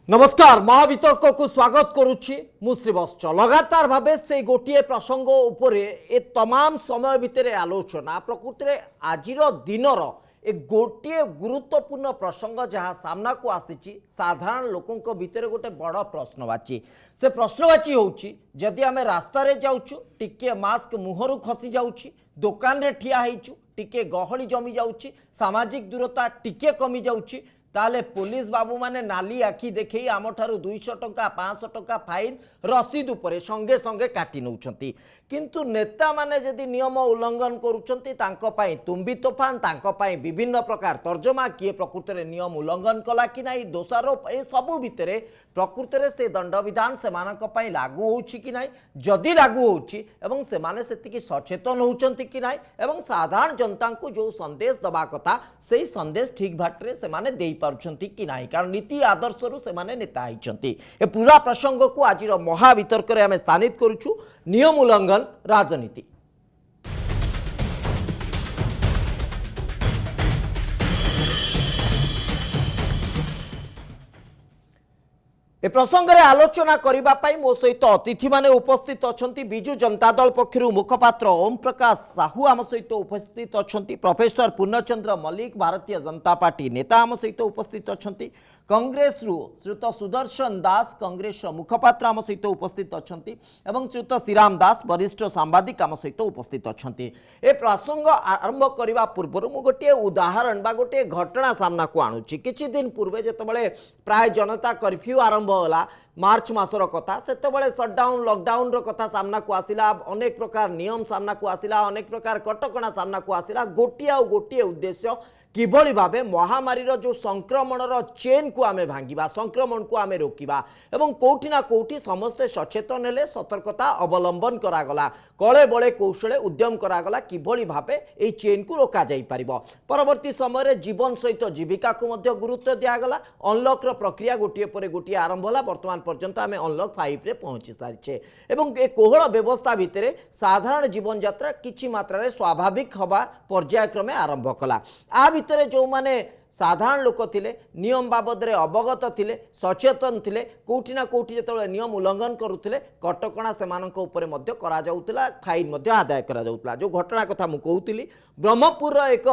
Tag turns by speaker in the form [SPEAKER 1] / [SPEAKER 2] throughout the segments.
[SPEAKER 1] नमस्कार महावितर्क को स्वागत करुच्ची मु श्रीवत्स लगातार भावे से गोटे प्रसंग उपरे ए तमाम समय भितर आलोचना प्रकृति में आजिर दिनर ए गोटे गुरुत्वपूर्ण प्रसंग जहाँ सामना को आसी साधारण लोकों भितर गोटे बड़ प्रश्नवाची से प्रश्नवाची होची जदि आम रास्ता जाऊँ टिके मास्क मुहरु खसी जाऊँगी दुकान रे ठिया होइछु टिके गहली जमी जाऊँगी सामाजिक दूरता टिके कमी जाऊँगी ताले पुलिस बाबू माने नाली आखि देखई आम ठारू 200 टंका 500 टंका फाइन रसीद उपरे संगे संगे काटी नौछंती किंतु नेता माने जदि नियम उल्लंघन करूछंती तांको पाई तुम्बी तोफान तांको पाई विभिन्न प्रकार तर्जमा किए प्रकृति रे नियम उल्लंघन कला कि नाही दोषारोप ए सबु भितरे प्रकृति रे से दंड विधान से मानक पाई लागू होउछि कि नाही जदि लागू होउछि एवं से माने सेतिकी सचेतन होउछंती कि नाही एवं साधारण जनता को जो संदेश दबा कथा सेही संदेश ठीक भाटरे से माने देई पारुछंती कि नाही कारण नीति आदर्श रु से माने नेता आइछंती ए पूरा प्रसंग को आजिर महावितर्क रे हमें स्थानित करूछु नियम उल्लंघन राजनीति। ए प्रसंग रे आलोचना करिबा पाई मो सहित अतिथि माने उपस्थित अछंती बिजु जनता दल पक्षरु मुखपात्र ओम प्रकाश साहू आम सहित उपस्थित अछंती प्रोफेसर पूर्णचंद्र मल्लिक भारतीय जनता पार्टी नेता आम सहित उपस्थित अछंती कांग्रेस रु श्रीयुत सुदर्शन दास कांग्रेस मुखपात्र आम सहित उपस्थित अछंती एवं श्रीयुत श्रीराम दास वरिष्ठ सांबादिक आम सहित उपस्थित अछंती ए प्रसंग आरंभ करबा पूर्व मु गोटे उदाहरण बा गोटे घटना सामना को आणुची किछि दिन पूर्वे जेतबळे प्राय जनता कर्फ्यू आरंभ होला मार्च मासर कथा सेतबळे शटडाउन लॉकडाउन रो कथा सामना को आसिला अनेक प्रकार नियम सामना को आसिला अनेक प्रकार कटकणा सामना को आसिला गोटे उद्देश्य किभली भावे महामारी जो संक्रमणर चेन को आमे भांगिबा संक्रमण को आमे रोकिबा एवं कोठी ना कोठी समस्ते सचेतन हेले सतर्कता अवलंबन करागला कले बळे कौशले उद्यम करागला किभली भावे ए चेन को रोका जाई परिबो परवर्ती समय रे जीवन सहित जीविका को मध्य गुरुत्व दियागला अनलॉक रो प्रक्रिया गोटिए परे गोटिए आरंभ होला वर्तमान पर्यंत आमे अनलॉक 5 रे पहुंची सारिछे एवं ए कोहळ व्यवस्था भितरे साधारण जीवन यात्रा किछि मात्रा रे स्वाभाविक हवा पर्यायक्रमे आरंभ कला आ भितरे जो माने साधारण लोक थिले नियम बाबद रे अवगत थिले सचेतन थिले कोठी ना कोठी जेतबळे नियम उल्लंघन करूथिले कटकणा सेमानक उपरे मध्य करा जाउतला फाइन मध्य आदाय करा जाउतला जो घटना कथा मु कहूतिली ब्रह्मपुर एक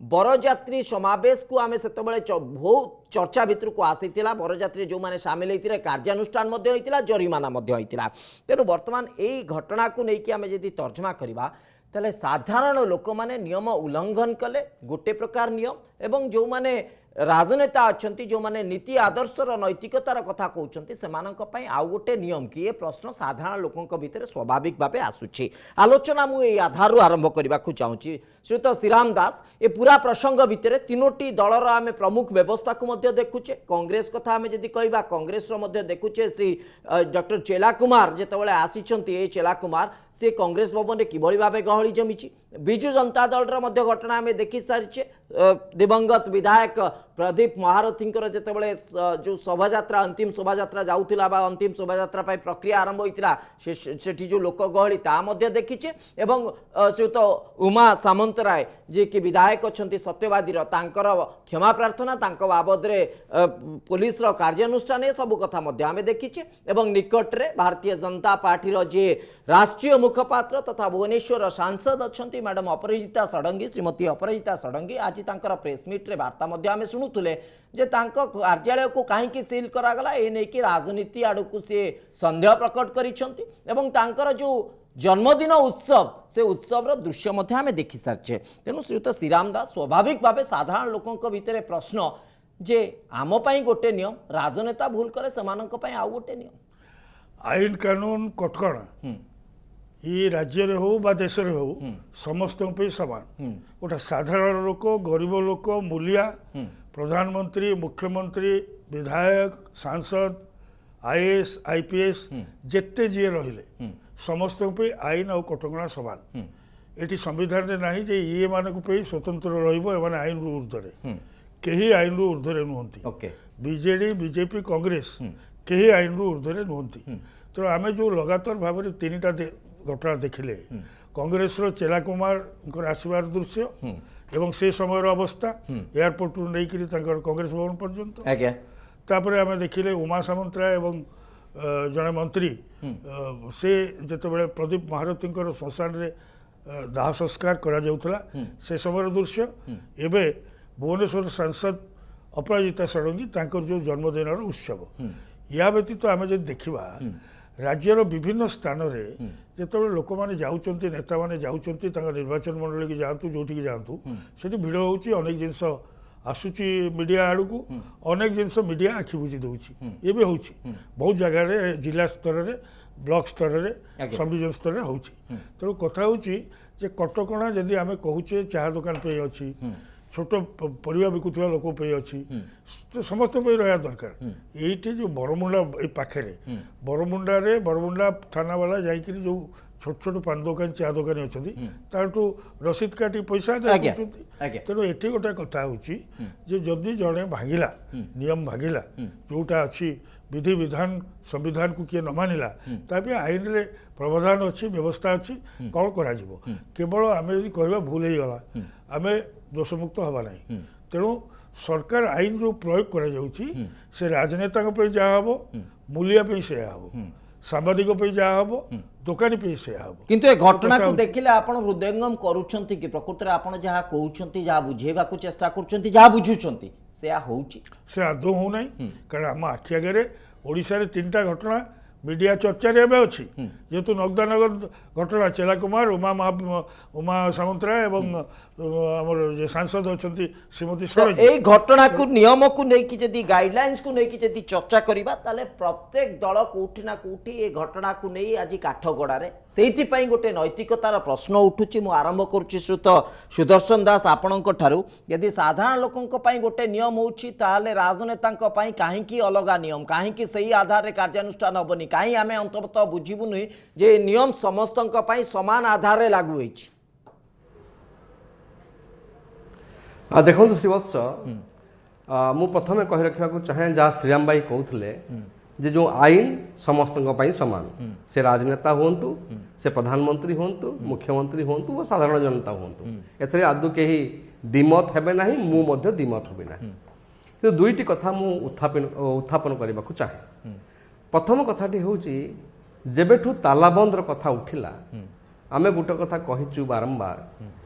[SPEAKER 1] बरजात्री समावेश को आमे सेतबळे बहुत चर्चा भितर को आसीतिला बरजात्री जो माने शामिल होइतिले कार्यानुष्ठान मध्य होइतिला जरिमाना मध्य होइतिला तेनु वर्तमान एई घटना को नै कि आमे जदि तर्जमा करिबा ताले साधारण लोक माने नियम उल्लंघन कले गोटे प्रकार नियम एवं जो माने राजनेता अच्छंती जो माने नीति आदर्शर नैतिकतार कथा कहउछंती सेमानक पई आउ गोटे नियम कि ए प्रश्न साधारण लोकंक भितर स्वाभाविक भावे आसुछि आलोचना मु ए आधार आरंभ करबा को चाहूची श्रीयुत श्रीराम दास ए पूरा प्रसंग भितर तीनोटी दलर आमे प्रमुख व्यवस्था को मध्य देखुचे कांग्रेस कथा आमे जदि कहबा कांग्रेस रो मध्य देखुचे श्री डॉक्टर चेला कुमार जेतबळे आसीचंती ए चेला कुमार से कांग्रेस भवन में किभली भावे गहली जमी बिजु जनता दल मध्य घटना आम देखी सारी दिवंगत विधायक प्रदीप महारथी जितेबाला जो शोभायात्रा अंतिम शोभायात्रा जाऊला अंतिम शोभायात्रा प्रक्रिया आरंभ होता से जो लोक गहली ता देखीचे एवं श्रीयुत उमा सामंतराय जी कि विधायक अच्छा सत्यवादी क्षमा प्रार्थना बाबद पुलिस कार्यानुष्ठान सब कथा आम देखीचे एवं निकट में भारतीय जनता पार्टी जे राष्ट्रीय मुखपात्र तथा भुवनेश्वर सांसद अच्छा मैडम अपराजिता षडंगी श्रीमती अपराजिता षडंगी आज तांकर प्रेस मीट रे वार्ता मध्य आमे शुणुतुले जे तांको कार्यालय को कहीं सील करागला ए नै कि राजनीति आड़ को सी संदेह प्रकट करिसंती एवं तांकर जो जन्मदिन उत्सव से उत्सव दृश्य मध्य आमे देखि सारछे तेनु श्रीयुत श्रीराम दास स्वाभाविक भावे साधारण लोकंक भितरे प्रश्न जे आम पई गोटे नियम राजनेता भूल करे समानंक पई आउ गोटे नियम
[SPEAKER 2] आईन कानून कटकणा ये राज्य रे हो बा देश रे हो समस्त सामान गोटे साधारण लोक गरीब लोक मूलिया प्रधानमंत्री मुख्यमंत्री विधायक सांसद आईएएस आईपीएस जेते जी रहिले समस्त आईन और कटकणा सामान ये संविधान नहीं जे ये मानक स्वतंत्र रही आईन रु ऊर्ध्वे कहीं आईन रु ऊर्ध्वे नुहति बीजेडी बीजेपी कांग्रेस कहीं आईन रु ऊर्ध्वे नुहति तो आम जो लगातार भाव में 3टा घटना देखिले कांग्रेस चेला कुमार आसबार दृश्य एवं से समय अवस्था एयरपोर्ट रु नहीं कांग्रेस भवन पर्यंत तापर आम देखिले उमा सामंतराय एवं जड़े मंत्री से जितेबाला प्रदीप महारथी श्मशान रे दाह संस्कार करा जाउथला से समय दृश्य एवं भुवनेश्वर सांसद अपराजिता षडंगी तांकर जो जन्मदिन उत्सव या व्यतीत आम जब देखा राज्यर विभिन्न स्थान में जिते लोक मैंने जाऊँच नेता मैंने जाऊँच निर्वाचन मंडल की जातु जो जातु से भिड़ होनेक जिनस आसूची मीडिया आड़ को अनेक जिनस मीडिया आखि बुझी दूसरी ये भी होची बहुत जगह जिला स्तर में ब्लॉक स्तर में सब डिविजन स्तर में होची तेणु कथा होची जे कटकणा जदि आम कहूचे चाह दुकान पे अच्छी छोट परिवा बिकुवा लोक अच्छी समस्त रहा दरकार ये जो बरमुंडा पाखे बरमुंडा थाना वाला जाकि जो छोट छोट पान दुकान चा दुकानी अच्छा ताठू रसीद काटी पैसा तेणु ये गोटे कथा होदी जड़े भांगिला नियम भांगिला जोटा अच्छी विधि विधान संविधान को किए न मानिला तापे आईन रे प्रावधान अच्छी व्यवस्था अच्छी कौन करा केवल आम यदि कहवा भूल हो गला आम दोषमुक्त हवा ना तेणु सरकार आईन जो प्रयोग करा से राजनेता जहाँ हम मूलिया से हम सांबादिक जहाँ हम दुकानी पे से हम
[SPEAKER 1] किंतु ए घटना को देखिले आपण हृदयंगम करूछंती कि प्रकृति रे आपण जहाँ कहउछंती जहाँ बुझेबा को चेष्टा करूछंती जहाँ बुझुछंती से होउची से
[SPEAKER 2] आदौ हो नहीं कारण आम आखि आगे ओडिशा रे 3टा घटना मीडिया चर्चा रे अच्छी जेहेतु नगदानगर घटना चेला कुमार उमा सामंतराय एवं आमर सांसद अच्छा श्रीमती षडंगी
[SPEAKER 1] ए घटना को नियम को लेकिन जदि गाइडलाइंस को लेकिन जदि चर्चा करबा ताले प्रत्येक दल कोठी ना कोठी ए घटना को नहीं आज काठगड़ारे से गोटे नैतिकतार प्रश्न उठुची मु आरंभ करुच्ची श्रुत सुदर्शन दास आपणक ठारू यदि साधारण लोकंक पई गोटे नियम होउची ताले राजनेतांक पई काहेकि अलगा नियम काहेकि सही आधार रे कार्यानुष्ठान हबनी काहे आमे अंततः बुझिबुनी जे नियम समस्तंक पई समान आधार रे लागू होइची
[SPEAKER 3] देखो श्रीवत्स मु प्रथम कही रखा चाहे जहाँ श्रीराम भाई कहते जे जो आईन समस्त समान से राजनेता हूँ से प्रधानमंत्री हूँ मुख्यमंत्री हूँ वो साधारण जनता हूँ एथरे आदौ कहीं दिमत हेबे ना मु दिमत हेबे ना कि दुईटी कथा मु उत्थापन करने को चाहे प्रथम कथाटी हूँ जेबेठू तालाबंदर कथा उठिला आमे गोटे कथा कहिचु बारंबार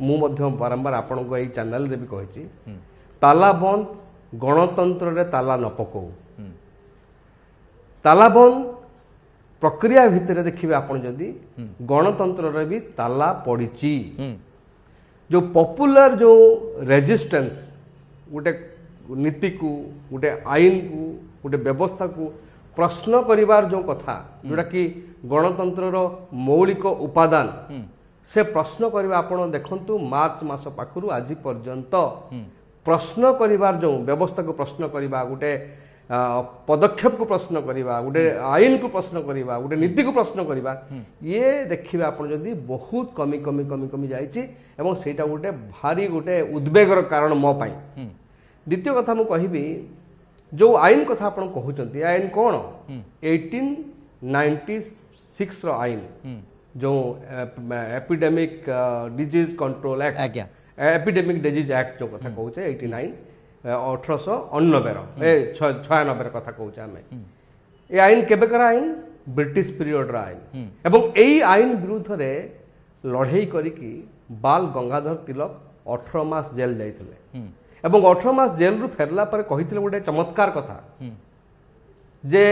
[SPEAKER 3] मु बारंबार आपण को चैनल रे भी कहिची तालाबंद गणतंत्र रे ताला न पकौ तालाबंद प्रक्रिया भितर देखिए आपण जदि गणतंत्र रे भी ताला पड़ीची जो पॉपुलर जो रेजिस्टेंस गोटे नीति को गोटे आईन को गोटे व्यवस्था को प्रश्न करिवार जो कथा जोटा कि गणतंत्र मौलिक उपादान से प्रश्न करिवा आपण देखंतु मार्च मास पाखरु आज पर्यंत प्रश्न करिवार जो व्यवस्था को प्रश्न करिवा गोटे पदक्षेप को प्रश्न करिवा गोटे आईन को प्रश्न करिवा गोटे नीति को प्रश्न करिवा ये देखिबा आपण जदी बहुत कमी कमी कमी कमी जाईची एवं सेटा गोटे भारी गोटे उद्वेगर कारण मो पाई द्वितीय कथा मु कहिबी जो आईन कथा आपण कहउचंती आईन कौन 1896 रो आईन जो epidemic disease control act epidemic disease act जो कथा कहउचे 1896 कथा कहउचे आमे ए आईन केबे करा आईन ब्रिटिश पीरियड रा आईन एवं एई आईन विरुद्ध रे लड़ाई करिकी बाल गंगाधर तिलक 18 मास जेल जाइथिले एवं 18 मास जेल रु फेरला पर कहिथिले गोटे चमत्कार कथा जे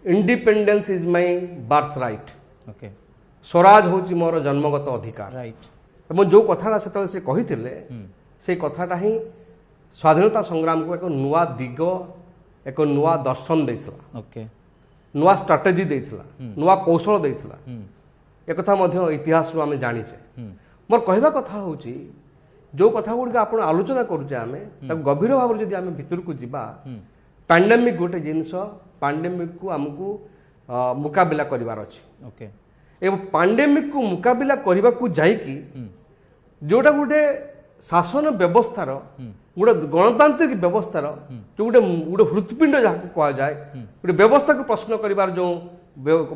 [SPEAKER 3] independence is my birth right
[SPEAKER 1] okay
[SPEAKER 3] Swaraj होची मोर जन्मगत अधिकार
[SPEAKER 1] राइट
[SPEAKER 3] एवं जो कथाटा से से कहिथिले से कथाटा ही स्वाधीनता संग्राम को एक नुआ दिग एक नुआ दर्शन देथिला
[SPEAKER 1] ओके
[SPEAKER 3] नुआ स्ट्राटेजी देथिला नुआ कौशल देथिला एक कथा मध्य इतिहास रु आमे जानिछे मोर कहबा कथा होची जो कथा गुड़ आप आलोचना करुचे आम गभीर भाव जब आम भीतर को जीवा पैंडेमिक गोटे जिनस पैंडेमिक को आमको मुकाबिला करिवार अछि
[SPEAKER 1] ओके
[SPEAKER 3] एवं पैंडेमिक को मुकाबिला करबा को जाईकी जोटा गोटे शासन व्यवस्थार गोटे गणतांत्रिक व्यवस्थार जो गोटे गोटे हृत्पिंड जहाँ कह जाए गोटे व्यवस्था को प्रश्न करिवार जो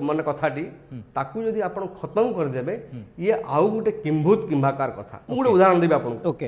[SPEAKER 3] मान कथाटी ताकू जदि आपण खत्म करदेबे ये आउ गोटे किंभूत किंभाकार कथा गोटे उदाहरण देबे आपण
[SPEAKER 1] ओके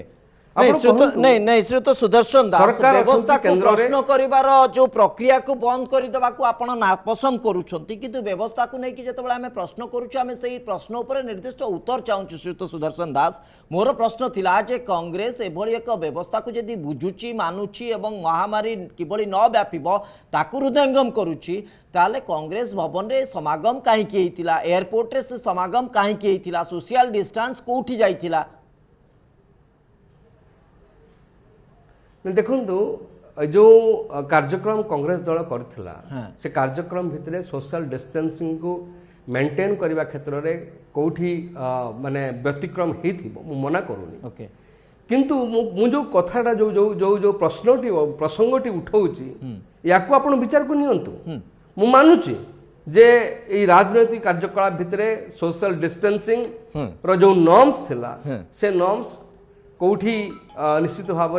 [SPEAKER 1] नहीं
[SPEAKER 3] ଆପଣ
[SPEAKER 1] श्रीयुत
[SPEAKER 3] କହନ୍ତୁ,
[SPEAKER 1] नहीं श्रीयुत सुदर्शन दास
[SPEAKER 3] सरकार
[SPEAKER 1] व्यवस्था
[SPEAKER 3] अछंती
[SPEAKER 1] को
[SPEAKER 3] केंद्र रे।
[SPEAKER 1] प्रश्न करिवार जो प्रक्रिया को बंद कर देबाकू आपण नापसंद करूछंती किंतु व्यवस्था को नहीं कि जेतेबेले आमे प्रश्न करूछु आमे सेही प्रश्न ऊपर निर्दिष्ट उत्तर चाहूछु श्रीयुत सुदर्शन दास मोर प्रश्न थिला जे कांग्रेस एभली एक व्यवस्था को यदि बुझुची मानुची एवं महामारी किभली न व्यापिबो ताकू हृदयंगम करूची ताले कांग्रेस भवन रे समागम काहे की हेतिला एयरपोर्ट रे से समागम काहे की हेतिला सोशल डिस्टेंस कोठी जाइतिला
[SPEAKER 3] देखନ୍ତୁ जो कार्यक्रम कांग्रेस दल करथिला
[SPEAKER 1] हाँ।
[SPEAKER 3] से कार्यक्रम भितरे सोशल डिस्टेंसिंग को मेंटेन करबा क्षेत्र रे कोठी माने व्यतिक्रम हेथिबो मु मना करूनी
[SPEAKER 1] ओके
[SPEAKER 3] किंतु मु जो कथाटा जो जो जो जो प्रसंगटी उठाउची याकू आपण विचार को नियंतु मु मानुची जे ई राजनैतिक कार्यकलाप भितरे सोशल डिस्टेंसिंग रो जो नॉर्म्स थिला से नॉर्म्स कोठी निश्चित भाव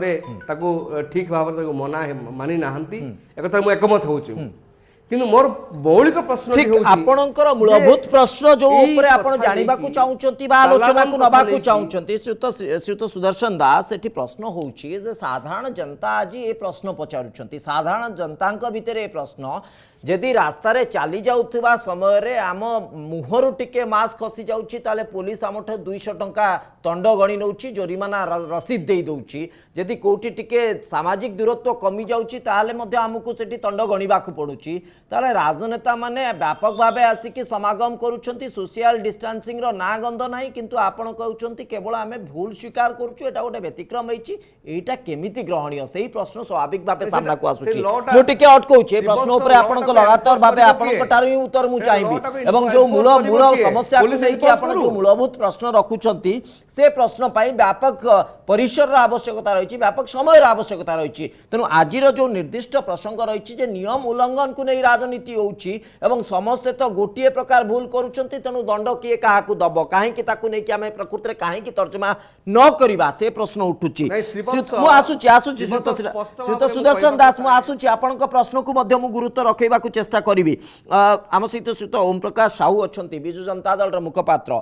[SPEAKER 3] ताको ठीक भाव मना मानि नाहंती एक कथा मु एकमत होउची किंतु मोर मौलिक प्रश्न
[SPEAKER 1] ठीक आपणकर मूलभूत प्रश्न जो ऊपर आपण जानिबा को चाहुचंती बा आलोचना को नबा को चाहुचंती श्रीयुत सुदर्शन दास एठी प्रश्न होउची जे साधारण जनता आज ए प्रश्न पचारुचंती साधारण जनतांक भितरे ए प्रश्न जदि रास्ता रे चली जाउथबा समय रे आम मुहरु टिके मास्क खसी जाउची ताले पुलिस आमठ 200 टंका दंड गणी नउची जोरिमाना रसीद दे दउची जदि कोठी टिके सामाजिक दूरत्व कमी जाउची ताले मध्ये हमकु सेठी दंड गणीबा को पडुची ताले राजनेता माने व्यापक भाबे आसिकी समागम करूछंती सोशल डिस्टेंसिंग रो ना गंध नाही किंतु आपण कहउछंती केवल आमे भूल स्वीकार करूछु एटा गोटे व्यतिक्रम हेची एटा केमिति ग्रहणीय सेही प्रश्न स्वाभाविक भाबे सामना को आसुची मु टिके अटकउची ए प्रश्न ऊपर आपण लगातार भाव आपंकर उत्तर मुझे चाहिए एवं जो मूल मूल समस्या को लेकिन आप जो मूलभूत प्रश्न रखुंट से प्रश्न पाई व्यापक परिसर आवश्यकता रही व्यापक समय आवश्यकता रही तेणु आज जो निर्दिष्ट प्रसंग रही नियम उल्लंघन को नहीं राजनीति होउची एवं समस्ते तो गोटे प्रकार भूल करुँच तेणु दंड किए क्या दब कहीं प्रकृत में कहीं तर्जमा न करवा से प्रश्न उठुची आसुची श्रीयुत सुदर्शन दास मुझे आपण प्रश्न को गुरुत्व रखेबा चेष्टा करी आम सहित श्रीयुत ओम प्रकाश साहू अच्छा विजु जनता दल मुखपात्र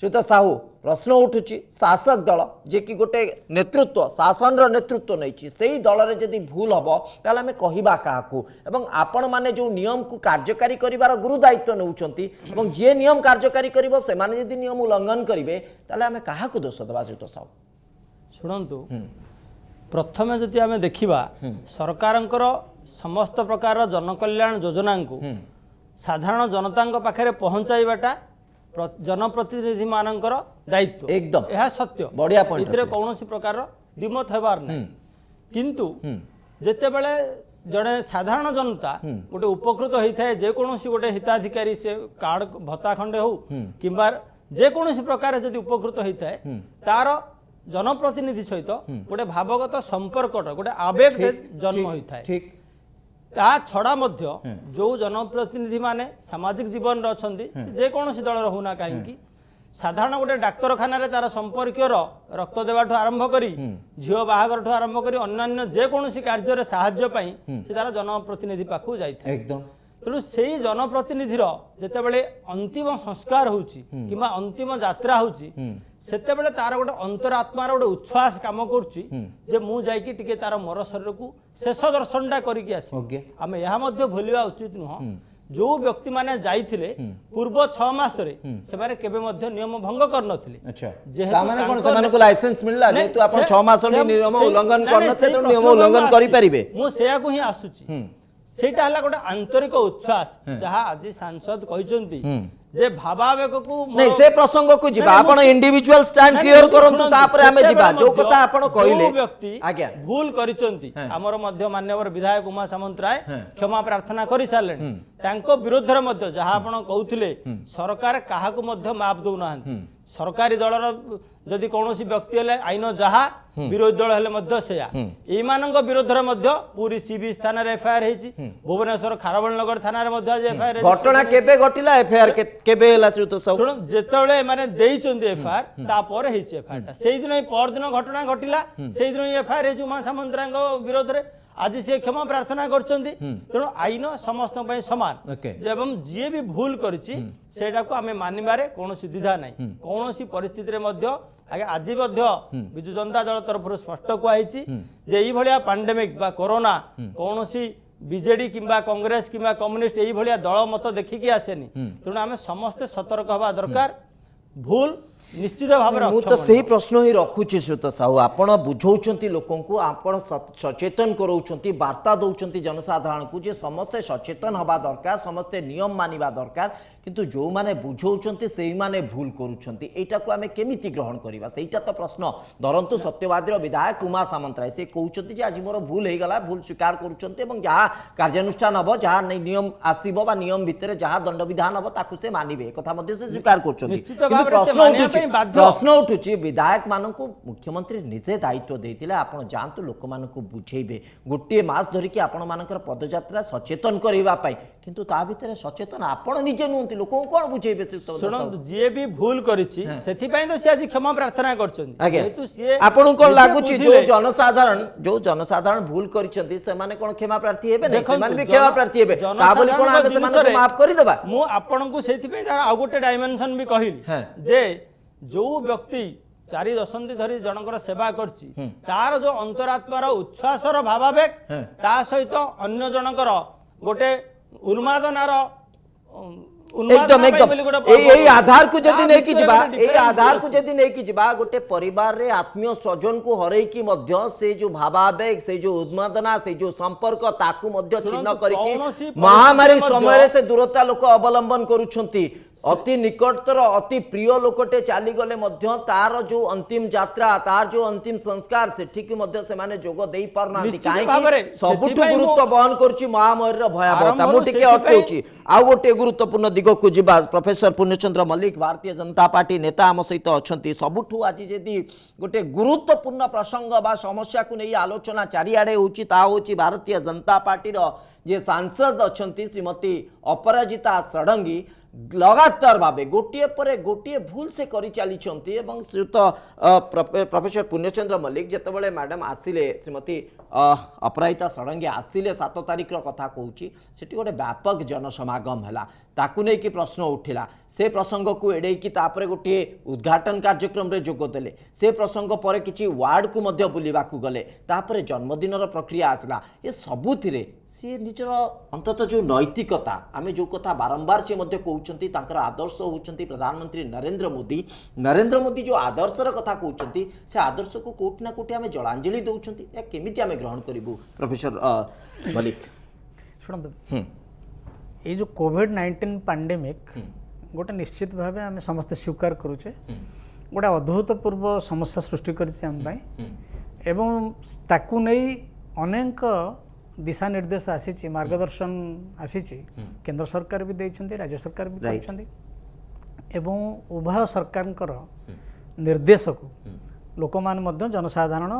[SPEAKER 1] श्रीयुत साहू प्रश्न उठुची शासक दल जे कि गोटे नेतृत्व शासन नेतृत्व नहीं से ही दल में जदि भूल हम ताल आम कहवा क्या एवं आपण मैंने जो नियम को कार्यकारी कर गुरु दायित्व नौकरी जी नियम कार्यकारी कर नियम उल्लंघन करेंगे ताल आम क्या दोष देवा श्रीयुत साहू
[SPEAKER 4] शुणु प्रथम जदि आम देखा सरकार समस्त प्रकार जनकल्याण योजना को साधारण जनता पाखे पहुँचाइबाटा जनप्रतिनिधि मानकर दायित्व
[SPEAKER 1] एकदम
[SPEAKER 4] यह सत्य
[SPEAKER 1] बढ़िया
[SPEAKER 4] इतरे कौन प्रकार द्विमत होबार नहीं किंतु जेतेबेले जड़े साधारण जनता गोटे उपकृत होता है जेकोसी गोटे हिताधिकारी से कार्ड भत्ता खंडे हो किंबा जेकोसी प्रकार जदि उपकृत होता है तार जनप्रतिनिधि सहित गोटे भावगत संपर्क गोटे आवेग जन्म होता है ता छड़ा मध्य जो जनप्रतिनिधि माने सामाजिक जीवन रे अछंती जेकोसी दल होना कहीं साधारण गोटे डाक्तरखाना रे तार संपर्क रक्त देवाठू आरंभ करी झील बाहागर ठू आरंभ करी अन्य जेकोसी कार्य साहाय्य पाई से तार जनप्रतिनिधि पाखु जाइथा
[SPEAKER 3] एकदम
[SPEAKER 4] तेणु से जनप्रतिनिधि जितेबले अंतिम संस्कार होची किंबा अंतिम यात्रा होची सेतेबेले तार गोटे अंतरात्मार गोटे उच्छ्वास काम करुच्ची जे मु जाइकी टिके तार मर शरीर को शेष दर्शनटा करिकी आसी आमे यह मध्य भूलिबा उचित नुह जो व्यक्ति माने जाइथिले पूर्व 6 मास रे से माने केबे मध्य नियम भंग कर नथिले
[SPEAKER 1] अच्छा ता माने कोन सेमान को लाइसेंस मिलला जेतु आपण 6 मास रे नियम उल्लंघन करन से तो नियम उल्लंघन करि परिबे
[SPEAKER 4] मु सेया को ही आसुची सेटा हला गोटे आंतरिक उच्छ्वास जहाँ आज सांसद कहचंती जे भावावेग को
[SPEAKER 1] नहीं से प्रसंग को जीवा आपण इंडिविजुअल स्टैंड क्लियर करंतु तापर हमें जीवा जो कथा आपण कहले
[SPEAKER 4] व्यक्ति
[SPEAKER 1] आज्ञा
[SPEAKER 4] भूल करिसंती हमर मध्य मान्यवर विधायक उमा सामंतराय क्षमा प्रार्थना करि साले तांको विरोध रे मध्य जहाँ आपण कहउथिले सरकार काहा को मध्य माफ दउ ना सरकारी दलर जदि कौनसी व्यक्ति हेले आईन जहा विरोधी दल हेले मध्य सेया एमानंग विरोध रे मध्य पूरी सीबी थाना रे एफआईआर हेची भुवनेश्वर खारबल नगर थाना रे मध्य आज एफआईआर
[SPEAKER 1] घटना केबे घटिला एफआईआर केबे हेला श्रीयुत साहू
[SPEAKER 4] सुन जेतेबेले माने देइचंदी एफआईआर ता पर हेची एफआईआर ता सेही दिन पर दिन घटना घटिला सेही दिन एफआईआर हेची उमा सामंतराय विरोध रे आज से क्षमा प्रार्थना करछंती तेणु आईन समस्त पई समान एवं जी भी भूल करिछि सेटा को आमे मानिबारे कोनोसी द्विधा नै कोनोसी परिस्थिति रे मध्य ଆଜ୍ଞା ଆଜି ମଧ୍ୟ ବିଜୁ ଜନତା ଦଳ ତରଫରୁ ସ୍ପଷ୍ଟ କୁହାଯାଇଛି ଯେ ଏଇଭଳିଆ ପାଣ୍ଡେମିକ୍ ବା କରୋନା କୌଣସି ବିଜେଡି କିମ୍ବା କଂଗ୍ରେସ କିମ୍ବା କମ୍ୟୁନିଷ୍ଟ ଏଇଭଳିଆ ଦଳ ମତ ଦେଖିକି ଆସେନି। ତେଣୁ ଆମେ ସମସ୍ତେ ସତର୍କ ହେବା ଦରକାର। ଭୁଲ ନିଶ୍ଚିତ ଭାବରେ
[SPEAKER 1] ମୁଁ ତ ସେଇ ପ୍ରଶ୍ନ ହିଁ ରଖୁଛି ଶ୍ରୁତ ସାହୁ, ଆପଣ ବୁଝଉଛନ୍ତି ଲୋକଙ୍କୁ, ଆପଣ ସଚେତନ କରାଉଛନ୍ତି, ବାର୍ତ୍ତା ଦଉଛନ୍ତି ଜନସାଧାରଣକୁ ଯେ ସମସ୍ତେ ସଚେତନ ହେବା ଦରକାର, ସମସ୍ତେ ନିୟମ ମାନିବା ଦରକାର, କିନ୍ତୁ ଯେଉଁମାନେ ବୁଝଉଛନ୍ତି ସେଇମାନେ ଭୁଲ କରୁଛନ୍ତି। ଏଇଟାକୁ ଆମେ କେମିତି ଗ୍ରହଣ କରିବା ସେଇଟା ତ ପ୍ରଶ୍ନ। ଧରନ୍ତୁ ସତ୍ୟବାଦୀର ବିଧାୟକ ଉମା ସାମନ୍ତରାୟ ସେ କହୁଛନ୍ତି ଯେ ଆଜି ମୋର ଭୁଲ ହେଇଗଲା, ଭୁଲ ସ୍ୱୀକାର କରୁଛନ୍ତି ଏବଂ ଯାହା କାର୍ଯ୍ୟାନୁଷ୍ଠାନ ହେବ, ଯାହା ନିୟମ ଆସିବ ବା ନିୟମ ଭିତରେ ଯାହା ଦଣ୍ଡବିଧାନ ହେବ ତାକୁ ସେ ମାନିବେ, କଥା ମଧ୍ୟ ସେ ସ୍ୱୀକାର କରୁଛନ୍ତି।
[SPEAKER 4] ନିଶ୍ଚିତ
[SPEAKER 1] କିନ୍ତୁ
[SPEAKER 4] ଭାବରେ ସେ ମାନିବା ପାଇଁ ବାଧ୍ୟ।
[SPEAKER 1] ପ୍ରଶ୍ନ ଉଠୁଛି ବିଧାୟକ ମାନଙ୍କୁ ମୁଖ୍ୟମନ୍ତ୍ରୀ ନିଜେ ଦାୟିତ୍ୱ ଦେଇଥିଲେ ଆପଣ ଯାଆନ୍ତୁ ଲୋକମାନଙ୍କୁ ବୁଝେଇବେ, ଗୋଟିଏ ମାସ ଧରିକି ଆପଣ ମାନଙ୍କର ପଦଯାତ୍ରା ସଚେତନ କରିବା ପାଇଁ, କିନ୍ତୁ ତା ଭିତରେ ସଚେତନ ଆପଣ ନିଜେ ନୁହନ୍ତି, ଲୋକଙ୍କୁ କ'ଣ ବୁଝେଇବେ?
[SPEAKER 4] ଶୁଣନ୍ତୁ ଯିଏ ବି ଭୁଲ କରିଛି ସେଥିପାଇଁ ତ ସେ ଆଜି କ୍ଷମା ପ୍ରାର୍ଥନା କରିଛନ୍ତି।
[SPEAKER 1] ଆଜ୍ଞା
[SPEAKER 4] ଯେହେତୁ ସିଏ
[SPEAKER 1] ଆପଣଙ୍କୁ କ'ଣ
[SPEAKER 4] ନିଜେ
[SPEAKER 1] ଲାଗୁଛି
[SPEAKER 4] ବୁଝିଲେ-
[SPEAKER 1] ଯୋଉ ଜନସାଧାରଣ ଭୁଲ କରିଛନ୍ତି ସେମାନେ କ'ଣ କ୍ଷମା ପ୍ରାର୍ଥୀ ହେବେ?
[SPEAKER 4] ଦେଖନ୍ତୁ,
[SPEAKER 1] ସେମାନେ ବି କ୍ଷମା ପ୍ରାର୍ଥୀ ହେବେ, ତା ବୋଲି କ'ଣ ଆମେ ସେମାନଙ୍କୁ ମାଫ କରିଦେବା?
[SPEAKER 4] ମୁଁ ଆପଣଙ୍କୁ ସେଇଥିପାଇଁ ତାର ଆଉ ଗୋଟେ ଡାଇମେନସନ ବି କହିଲି
[SPEAKER 1] ହଁ।
[SPEAKER 4] ଯେ ଯୋଉ ବ୍ୟକ୍ତି 4 ଦଶନ୍ଧି ଧରି ଜଣଙ୍କର ସେବା କରିଛି ତାର ଯୋଉ ଅନ୍ତରାତ୍ମାର ଉଚ୍ଛ୍ୱାସର ଭାବାବେଗ ତା ସହିତ ଅନ୍ୟ ଜଣଙ୍କର ଗୋଟେ ଉନ୍ମାଦନାର
[SPEAKER 1] एकदम एई आधार को जदि नहीं की जिबा, एई आधार को जदि नहीं की जिबा, गोटे परिवार रे आत्मीय स्वजन को हरई की मध्य से जो भावावेग, से जो उन्मादना, से जो संपर्क ताकू मध्य छिन्न करके महामारी समय से दूरता लोक अवलंबन करूछंती। अति निकटतर अति प्रिय लोकटे चली गले मध्य तार जो अंतिम यात्रा, तार जो अंतिम संस्कार से ठीक मध्य से माने जोग देई पारनांती, काहे सबुठु गुरुत्व बहन करूची महामारी रो भयावहता। मु टिके अटकौची आउ गोटे गुरुत्वपूर्ण दिग को जिबा। प्रोफेसर पूर्णचंद्र मल्लिक भारतीय जनता पार्टी नेता आम सहित अछंती। सबुठु आज जदि गोटे गुरुत्वपूर्ण प्रसंग बा समस्या को नहीं आलोचना चारिआडे होची, ता होची भारतीय जनता पार्टी रो जे सांसद अछंती श्रीमती अपराजिता षडंगी लगातार भावे गोटे पर गोटे भूल से करी चली एवं श्रीयुत प्रोफेसर पूर्णचंद्र मल्लिक जितेबाला मैडम आसिले, श्रीमती अपराजिता षडंगी आसिले 7 तारिख कथा कहूँ से गोटे व्यापक जनसमागम है ताकू नहीं कि प्रश्न उठिला। से प्रसंग को एड़े कि तापर गोटे उद्घाटन कार्यक्रम रे जोग देले, से प्रसंग पर किछि वार्ड को मध्य बुलिबाकू गले, तापर जन्मदिन प्रक्रिया आसला। ये सबुथिरे सी निजर अंतत जो नैतिकता आमे जो कथा बारंबार से मध्य कहउछंती तांकर आदर्श होउछंती प्रधानमंत्री नरेंद्र मोदी जो आदर्शर कथा कहउछंती से आदर्श को कोट ना कोटी आमे जलांजलि दउछंती। या केमिति आमे ग्रहण करिबु? प्रोफेसर मलिक
[SPEAKER 5] शुणु, ये जो कोविड-19 पैंडेमिक गोटे निश्चित भाव आम समस्त स्वीकार करुचे गोटे अभूतपूर्व समस्या सृष्टि करताकू नहीं अनेक दिशा निर्देश आसी, मार्गदर्शन आसी, केंद्र सरकार भी देइछन्ति, राज्य सरकार भी देइछन्ति एवं उभय सरकार निर्देश को लोक मान मध्य जनसाधारण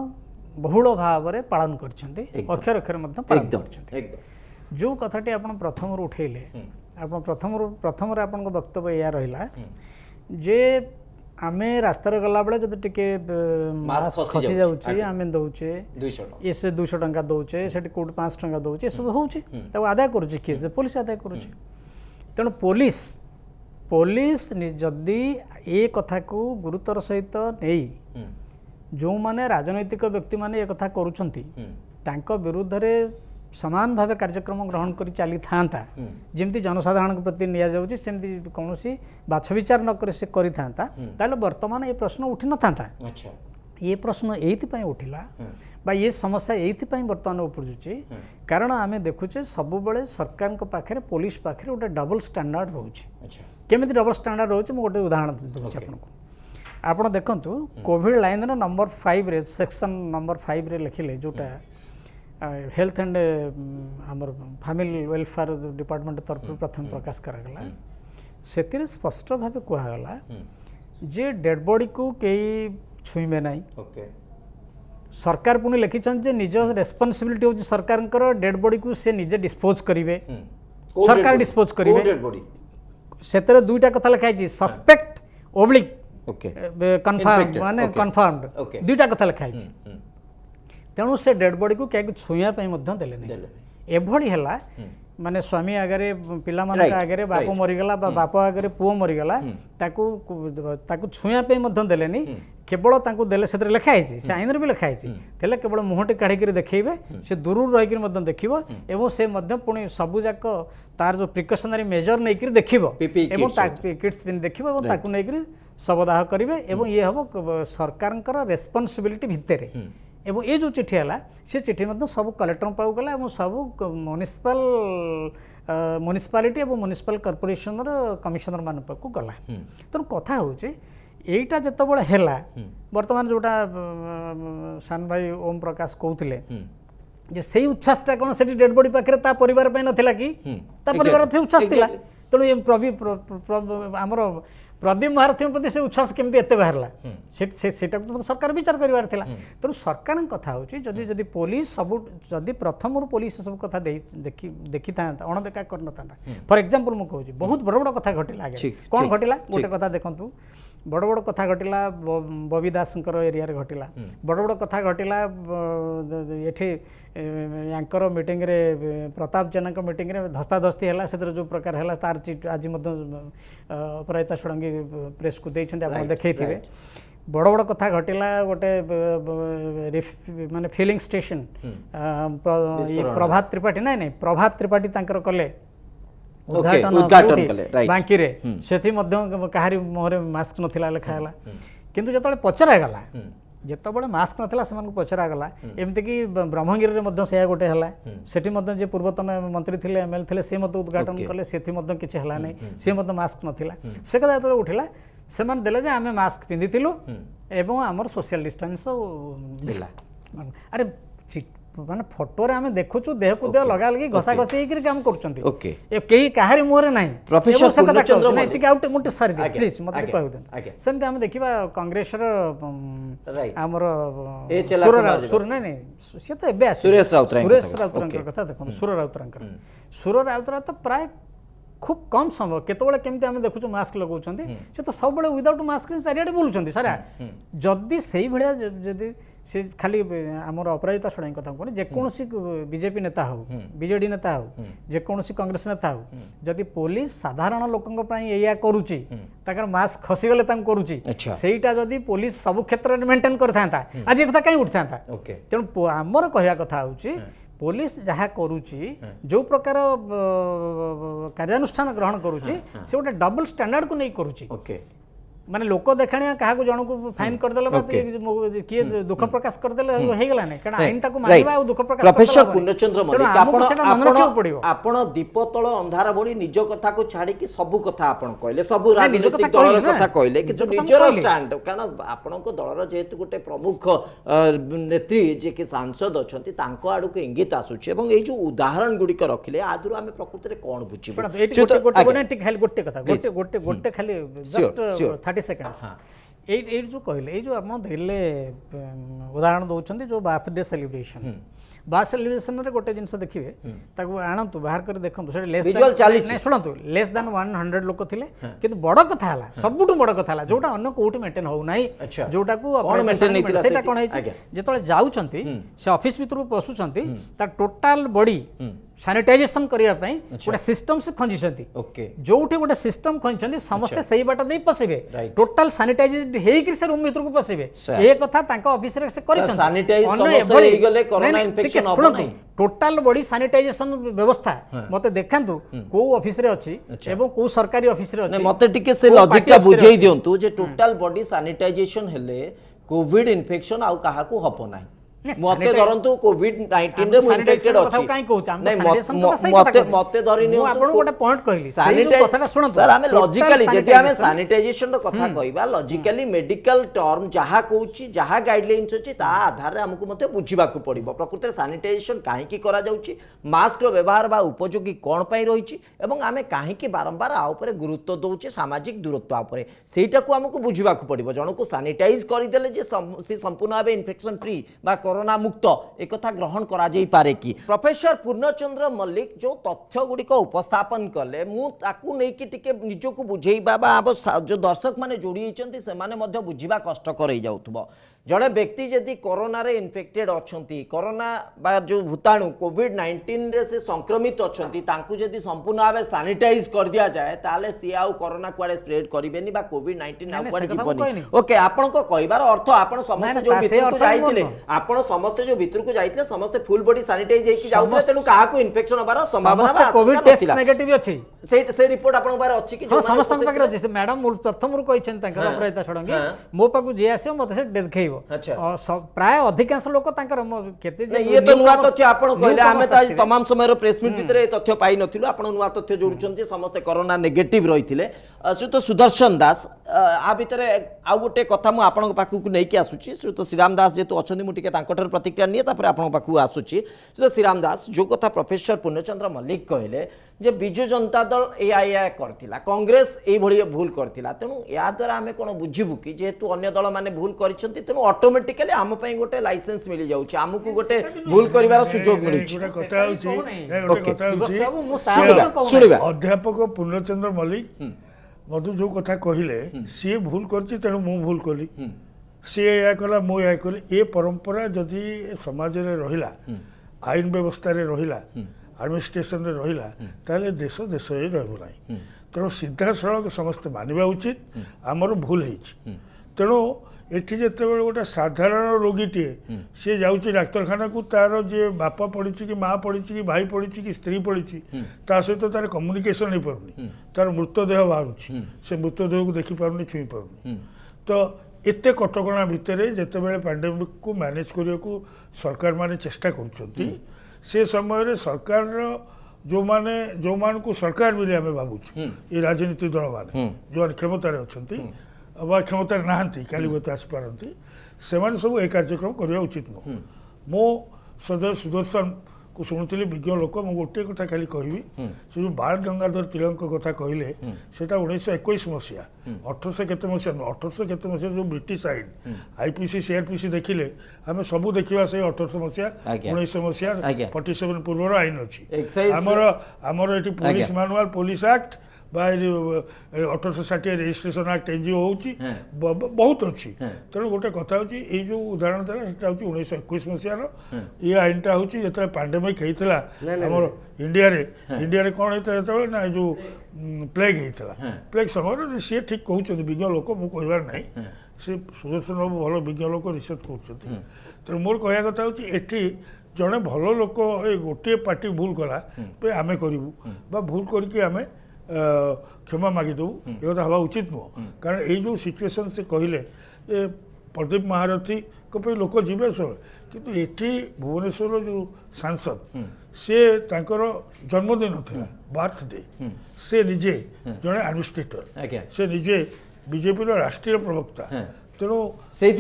[SPEAKER 5] बहुल भाव में पालन करछन्ति, अक्षर अक्षर मध्य पालन करछन्ति। जो कथाटी आपण प्रथम उठेले, आपण प्रथम आपण वक्तव्य या रहिला जे आमे रास्ता गला बेले जब टिके खसी जाउची आमे दउचे ये से 200 टंका दउचे, सेठी कोड 5 टंका दउचे, सब होउची तब आदाय करूची किए पुलिस आदाय करूची। तेणु पुलिस जदि ए कथा को गुरुतर सहित नहीं जो माने राजनैतिक व्यक्ति माने ए कथा करूछंती तांको विरुद्ध रे समान भाव कार्यक्रम ग्रहण कर चली था जमी जनसाधारण प्रति निया जाउची सेमती कौनसी बाछ विचार न करे से करि थांता ताले वर्तमान ये प्रश्न उठी न थांता।
[SPEAKER 1] अच्छा,
[SPEAKER 5] ये प्रश्न एइथि उठिला बा ये समस्या एइथि वर्तमान उपजुची कारण आमे देखुचे सब बेले सरकार को पाखरे पुलिस पाखरे गोटे डबल स्टैंडर्ड रोचे। केमिति डबल स्टैंडर्ड रोचे मु गोटे उदाहरण देउछि आपनको। आपण देखंतु कोविड लाइन नंबर 5 रे सेक्शन नंबर 5 रे लिखिले जोटा हेल्थ एंड आमर फैमिली वेलफेयर डिपार्टमेंट तरफ प्रथम प्रकाश करागला से स्पष्ट भाव कहगला जे डेड बॉडी को कई छुईबे नहीं। सरकार पुणी लिखिछन जे निज रेस्पॉन्सिबिलिटी होची सरकार डेड बॉडी को से निजे डिस्पोज करिवे, सरकार डिस्पोज करिवे। सेतरे दुईटा कथा लिखाई सस्पेक्ट ओब्लिक कन्फर्म माने कन्फर्म्ड दुईटा कथा लिखाई। तेणु से डेड बॉडी को क्या छुआ देले एभली है ମାନେ ସ୍ୱାମୀ ଆଗରେ ପିଲାମାନଙ୍କ ଆଗରେ ବାପ ମରିଗଲା ବା ବାପ ଆଗରେ ପୁଅ ମରିଗଲା ତାକୁ ତାକୁ ଛୁଇଁବା ପାଇଁ ମଧ୍ୟ ଦେଲେନି କେବଳ ତାଙ୍କୁ ଦେଲେ ସେଥିରେ ଲେଖା ହେଇଛି ସେ ଆଇନରେ ବି ଲେଖା ହେଇଛି ହେଲେ କେବଳ ମୁହଁଟି କାଢ଼ିକିରି ଦେଖେଇବେ ସେ ଦୂରରୁ ରହିକିରି ମଧ୍ୟ ଦେଖିବ ଏବଂ ସେ ମଧ୍ୟ ପୁଣି ସବୁଯାକ ତାର ଯେଉଁ ପ୍ରିକସନାରୀ ମେଜର ନେଇକିରି ଦେଖିବ ଏବଂ କିଟ୍ସ ପିନ୍ଧି ଦେଖିବ ଏବଂ ତାକୁ ନେଇକିରି ଶବଦାହ କରିବେ ଏବଂ ଇଏ ହେବ ସରକାରଙ୍କର ରେସ୍ପନ୍ସିବିଲିଟି ଭିତରେ ଏବଂ ଏ ଯେଉଁ ଚିଠି ହେଲା ସେ ଚିଠି ମଧ୍ୟ ସବୁ କଲେକ୍ଟର ପାଖକୁ ଗଲା ଏବଂ ସବୁ ମ୍ୟୁନିସିପାଲିଟି ଏବଂ ମ୍ୟୁନିସିପାଲ କର୍ପୋରେସନର କମିଶନର ମାନଙ୍କ ପାଖକୁ ଗଲା ତେଣୁ କଥା ହେଉଛି এইটা যেতবে হেলা বর্তমান যেটা সান ভাই ওম প্রকাশ কৌলে যে সেই উচ্ছ্বাসটা কোন সেটি ডেড বডি পাখে তা পরিবার পাই নথিলা কি তা পরিবার উচ্ছ্বাস লা তেণু আমার প্রদীপ মহারথীଙ୍କ প্রতি সে উচ্ছ্বাস কেমতি এতে বাহারা সেটা তো সরকার বিচার করিবার থিলা তেণু সরকার কথা হচ্ছে যদি যদি পুলিশ সবু যদি প্রথমরু পুলিশ সব কথা দেখি থাকা অণদেখা করে নথান্তা ফর এক্সাম্পল মু কହୁଛି বহুত বড় বড় কথা ঘটিলা আগে কোন ঘটিলা গোটে কথা দেখন্তু বড় বড় কথা ঘটিলা ববি দাসଙ୍କର এরিয়ারে ঘটিলা বড় বড় কথা ঘটিলা এঠি ইয়াঙ্কর মিটিং রে প্রতাপ জেনাଙ୍କ মিটিং রে ধস্তাধস্তি ହେଲା ସେଥିରେ ଯେଉଁ ପ୍ରକାର ହେଲା ତାର ଆଜି ମଧ୍ୟ ଅପରାଜିତା ଷଡ଼ଙ୍ଗୀ ପ୍ରେସକୁ ଦେଇଛନ୍ତି ଆପଣ ଦେଖେଇଥିବେ ବଡ଼ ବଡ଼ କଥା ଘଟିଲା ଗୋଟେ ମାନେ ଫିଲିଂ ଷ୍ଟେସନ ପ୍ରଭାତ ତ୍ରିପାଠୀ ନାଇଁ ପ୍ରଭାତ ତ୍ରିପାଠୀ ତାଙ୍କର କଲେ ଉଦ୍ଘାଟନ ବାଙ୍କିରେ ସେଠି ମଧ୍ୟ କାହାରି ମୁହଁରେ ମାସ୍କ ନଥିଲା ଲେଖା ହେଲା କିନ୍ତୁ ଯେତେବେଳେ ପଚରାଗଲା ଯେତେବେଳେ ମାସ୍କ ନଥିଲା ସେମାନଙ୍କୁ ପଚରାଗଲା ଏମିତିକି ବ୍ରହ୍ମଗିରିରେ ମଧ୍ୟ ସେୟା ଗୋଟେ ହେଲା ସେଠି ମଧ୍ୟ ଯେ ପୂର୍ବତନ ମନ୍ତ୍ରୀ ଥିଲେ ଏମଏଲଏ ଥିଲେ ସେ ମଧ୍ୟ ଉଦ୍ଘାଟନ କଲେ ସେଠି ମଧ୍ୟ କିଛି ହେଲା ନାହିଁ ସେ ମଧ୍ୟ ମାସ୍କ ନଥିଲା ସେ କଥା ଯେତେବେଳେ ଉଠିଲା ସେମାନେ ଦେଲେ ଯେ ଆମେ ମାସ୍କ ପିନ୍ଧିଥିଲୁ ଏବଂ ଆମର ସୋସିଆଲ ଡିଷ୍ଟାନ୍ସ ଥିଲା ଆରେ ମାନେ ଫଟୋରେ ଆମେ ଦେଖୁଛୁ ଦେହକୁ ଦେହ ଲଗା ଲଗି ଘଷା ଘଷି ହେଇକିରି କାମ କରୁଛନ୍ତି କେହି କାହାରି ମୁହଁରେ ନାହିଁ ପ୍ଲିଜ ମତେ କହିଦେବେ ସେମିତି ଆମେ ଦେଖିବା କଂଗ୍ରେସର ଆମର ନାଇଁ ସେ ତ ଏବେ ସୁରେଶ ରାଉତରାୟଙ୍କର କଥା ଦେଖନ୍ତୁ ସୁର ରାଉତରାୟ ତ ପ୍ରାୟ খুব কম সময় কেতবে কেমতি আমি দেখুছু মাস্ক লগাউছেন সে তো সবুলে উইদাউট মাস্ক চারিআডে বুলুছেন সারা যদি সেই ভাবে যদি সে খালি আমার অপরাজিতা ষড়ঙ্গী কথা কুহনি যেকୌଣସି বিজেপি নেতা হোক বিজেডি নেতা হোক যেকୌଣସି কংগ্রেস নেতা হোক যদি পুলিশ সাধারণ লোকଙ୍କ ପାଇଁ এয়া করুচি তাকর মাস্ক খসিগলে তাଙ୍କୁ করুচি সেইটা যদি পুলিশ সবু ক্ষেত্রে মেনটেন করথান্তা আজ এটা কাই উঠথান্তা তেণু আমার কহিয়া কথা হচ্ছে পুলিশ যাহা করুচি যে প্রকার কার্যানুষ্ঠান গ্রহণ করুচি সে গোটে ডবল স্ট্যান্ডার্ড কু নেই করুচি মানে লোক দেখাণিয়া কাহাকু জনকু ফাইন করদেলে বা কিଏ দুঃখ প্রকাশ করদেলে হেইগলা নাই কারণ আইনটাকু মানিবা আর দুঃখ প্রকাশ
[SPEAKER 1] প্রফেসর পূর্ণচন্দ্র মল্লিক আপন দীপতল ଅନ୍ଧାର ভଳି নিজ কথাকু ছাড়ি কি সবু কথা আপন কইলে সবু রাজনৈতিক দলর কথা কইলে কিন্তু নিজর স্ট্যান্ড কারণ আপনক দলর যেহেতু গোটে প্রমুখ নেত্রী যে কি সাংসদ অছন্তি তাঙ্ক আড়ু কে ইঙ্গিত আসুছে এবং এই যে উদাহরণ গুড়িক রখিলে আদুর আমি প্রকৃতরে কোন বুঝিবো
[SPEAKER 5] গোটে কথা গোটে খালি জাস্ট 30 seconds এই যে কহিলে এই যে আপনার দেখলে উদাহরণ দৌঁছেন যে বার্থডে সেলিব্রেশন বার্থ সেলিব্রেশন রে গোটে জিনিস দেখবে তাকে আনতু বাহার করে দেখুন সেটা লেস দেন শুণতু লেস দেন 100 লোক ଥିଲେ কিন্তু বড় কথা হলা সবুঠু বড় কথা হলা যেটা অন্য কোটি মেন্টেন হউ নাই যেটাকু সেটা কোন হইছে যেতলে যাউছন্তি সে অফিস ভিতরু পশুছন্তি তার টোটাল বডি সানিটাইজেশন করিয়া পাই গোটে সিস্টম से খঞ্জিছন্তি जोठी गोटे सिस्टम खंचंदी समस्त सही बाट दे पसिबे टोटल सैनिटाइज्ड हेइकि से रूम भीतर को पसिबे ए कथा तांका ऑफिस रे से करिछन
[SPEAKER 1] सैनिटाइज समस्त हेइ गेले कोरोना इन्फेक्शन हो नै
[SPEAKER 5] टोटल बॉडी सैनिटाइजेशन व्यवस्था मते देखंतु को ऑफिस रे अछि एवं को सरकारी ऑफिस रे अछि
[SPEAKER 1] मते टिके से लॉजिक का बुझेई दियंतु जे टोटल बॉडी सैनिटाइजेशन हेले कोविड इन्फेक्शन आउ काहा को हपो नै मते धरंतु कोविड-19 रे इन्फेक्टेड अछि
[SPEAKER 5] काई कहू हम
[SPEAKER 1] सैनिटाइजेशन तो सही कथा मते धरिनी
[SPEAKER 5] आपण गोटे पॉइंट कहली सैनिटाइजेशन कथा सुनत
[SPEAKER 1] सर हमें लॉजिकली जदि हमें सैनिटाइजेशन रो कथा कहबा लॉजिकली मेडिकल टर्म जहा कहूची जहा गाइडलाइंस अछि ता आधार रे हमकु मते बुझिबा को पड़िबो प्रकृति सैनिटाइजेशन काहे की करा जाउची मास्क रो व्यवहार बा उपयोगी कोन पई रहिची एवं हमें काहे की बारंबार आ ऊपर गुरुत्व दउची सामाजिक दूरत्व ऊपर सेटा को हमकु बुझिबा को पड़िबो जणो को सैनिटाइज करि देले जे संपूर्ण भाबे इन्फेक्शन फ्री बा कोरोना मुक्त एक कथा ग्रहण करा जाई पारे कि प्रोफेसर पूर्णचंद्र मल्लिक जो तथ्य गुड़िक उपस्थापन कले मुझे नहीं कि टिके निजको बुझेइबा बा जो दर्शक माने जोड़ी होइचंती से माने मध्य बुझिबा कष्टकर हो जाउथबो जड़े व्यक्ति जदि कोरोना रे इन्फेक्टेड अछंती कोरोना बा जो भूताणु कोविड-19 रे से संक्रमित अछंती तांकु जदि संपूर्ण भाव सैनिटाइज कर दिया जाए ताले सी आउ कोरोना कुआडे स्प्रेड करिबेनी बा कोविड-19 आउ कुआडे जीवनी ओके आपण को कहबार अर्थ आपण समस्त जो भीतर को जाइतिले आपण समस्त जो भीतर को जाइतिले समस्त फुल बॉडी सैनिटाइज हेकि जाउतले तेनु काहा को इन्फेक्शन होबार संभावना बा
[SPEAKER 5] कोविड टेस्ट नेगेटिव अछि
[SPEAKER 1] से रिपोर्ट आपण बारे अछि कि
[SPEAKER 5] हां समस्त पाकर अछि मैडम प्रथम रु कहिछन तांकर अपरायता छडंगी मो पाकु जे आसे मते से देखैबो प्राय अधिकांश लोक तांकर केते
[SPEAKER 1] ये तो नुआ तथ्य आपण कहले आमे त तमाम समय प्रेस मीट भीतर ए तथ्य पाई नथिलु आपण नुआ तथ्य जोडुछन जे समस्त कोरोना नेगेटिव रहिथिले श्रीयुत सुदर्शन दास आ भीतर आउ गोटे कथा मु आपण पाखु नै कि आसुची श्रीयुत श्रीराम दास जेतु अछंदी मु टिके तांकटर प्रतिक्रिया निये तापर आपण पाखु आसुची श्रीयुत श्रीराम दास जो कथा प्रोफेसर पूर्णचंद्र मल्लिक कहले जे बिजु जनता दल एआईए करथिला कांग्रेस ए भली भूल करथिला तेनु या द्वारा आमे कोन बुझिबु कि जेतु अन्य दल माने भूल करिसंती तेनु ऑटोमेटिकली आम पई गोटे लाइसेंस मिली जाउची आमुकु गोटे भूल करिवार सुयोग मिलुची
[SPEAKER 2] कथा
[SPEAKER 1] सुनिबा
[SPEAKER 2] अध्यापक पूर्णचंद्र मल्लिक मधु जो कथा कहले सी भूल करछि तेणु मु भूल कली सी या कला मु या कली ए परंपरा जदि समाज रे रहिला आईन व्यवस्था रे रहिला एडमिनिस्ट्रेशन रे रहिला ताले देश देश ही रहबो नाही तेणु सीधा सड़क समस्त मानिबा उचित आमर भूल ହେଇଛି तेणु एठी जेतेबेले गोटे साधारण रोगीटीए सी जाऊँगी डाक्तरखाना को तार जे बापा पड़ी कि माँ पड़ी कि भाई पड़ी कि स्त्री पड़ी ता सहित तार कम्युनिकेशन हो पारुनी तार मृतदेह बाहर से मृतदेह को देखी पारुनी छुई पारुनी तो एते कटकणा भितर जेतेबेले पैंडेमिक को मैनेज करने को सरकार माने चेष्टा करुछंती से समय सरकार जो माने जो मान को सरकार भी आम भावुँ ये राजनीतिक दल मैंने जो क्षमतार अच्छा क्षमतार नहांती काली बोत आसपारती से सब ए कार्यक्रम करवा उचित नुह मो सदैव सुदर्शन को शुणुली विज्ञ लोक मु गोटे कथा खाली कहबी से जो बाल गंगाधर तिलक कथा कहले सेटा 1921 मसीहा 1800 केते मसीहा 1800 केते मसीहा जो ब्रिटिश आईन आईपीसी सीआरपीसी देखिले आम सब देखा से 1800 मसीहा 1900 मसीहा 47 पूर्वर आईन अच्छी आमर ये police manual police act 1860 registration act NGO होची बहुत अच्छी तेणु गोटे कथा होची ये जो उदाहरण देला सेटा होची 1921 मसीहार ये आईनटा होची जेतले पैंडेमिक हेइतला हमर इंडिया रे कोन हेइतला जेतले ना जो प्लेग हेइतला प्लेग समय से ठीक कहउछथि विज्ञ लोक मु कहबार नै से सुदर्शन बाबू भल विज्ञ लोक रिसर्च करछथि तेणु मोर कहया कथा होची एठी जणे भल लोक ए गोटे पार्टी भूल कला पे आमे करिवु बा भूल करके आमे क्षमा मागिदेबू ये कथा हवा उचित नुह कारण ये जो सिचुएसन से कहले ये प्रदीप महारथी को लोक जीवे किंतु एठी भुवनेश्वर जो सांसद से तांकर जन्मदिन था बर्थडे से निजे जड़े एडमिनिस्ट्रेटर से निजे बीजेपी राष्ट्रीय प्रवक्ता तेणु
[SPEAKER 1] से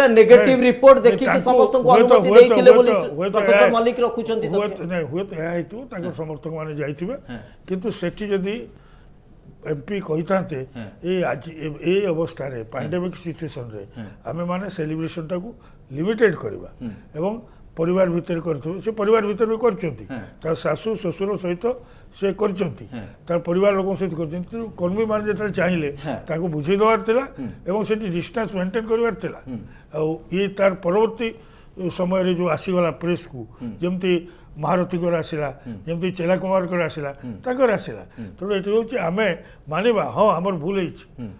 [SPEAKER 1] नेगेटिव रिपोर्ट देखि कि समस्त को अनुमति देथिले बोली प्रोफेसर मल्लिक रखुचंती
[SPEAKER 2] हुए तो यह हेतु समर्थक माने जाइथिबे किंतु सेठी जदी एमपी कही था आज ये अवस्था रे पैंडेमिक सिचुएशन रे आमे माने सेलिब्रेशन टाकू लिमिटेड करवा एवं परिवार भितर करथु से परिवार भितर भी करचंती तार सासु ससुर सहित से करचंती तार परिवार लोक सहित करचंती कर्मी मान जेतले चाहिए ताको बुझे देवार थिला एवं सेठी डिस्टेंस मेंटेन करवार थिला आ ये तार परवर्ती समय रे जो आसीगला प्रेस को जेमती महारथी को आसला जमी चेला कुमार को आसला आसला तेणु ये हूँ आम मानवा हाँ आमर भूल है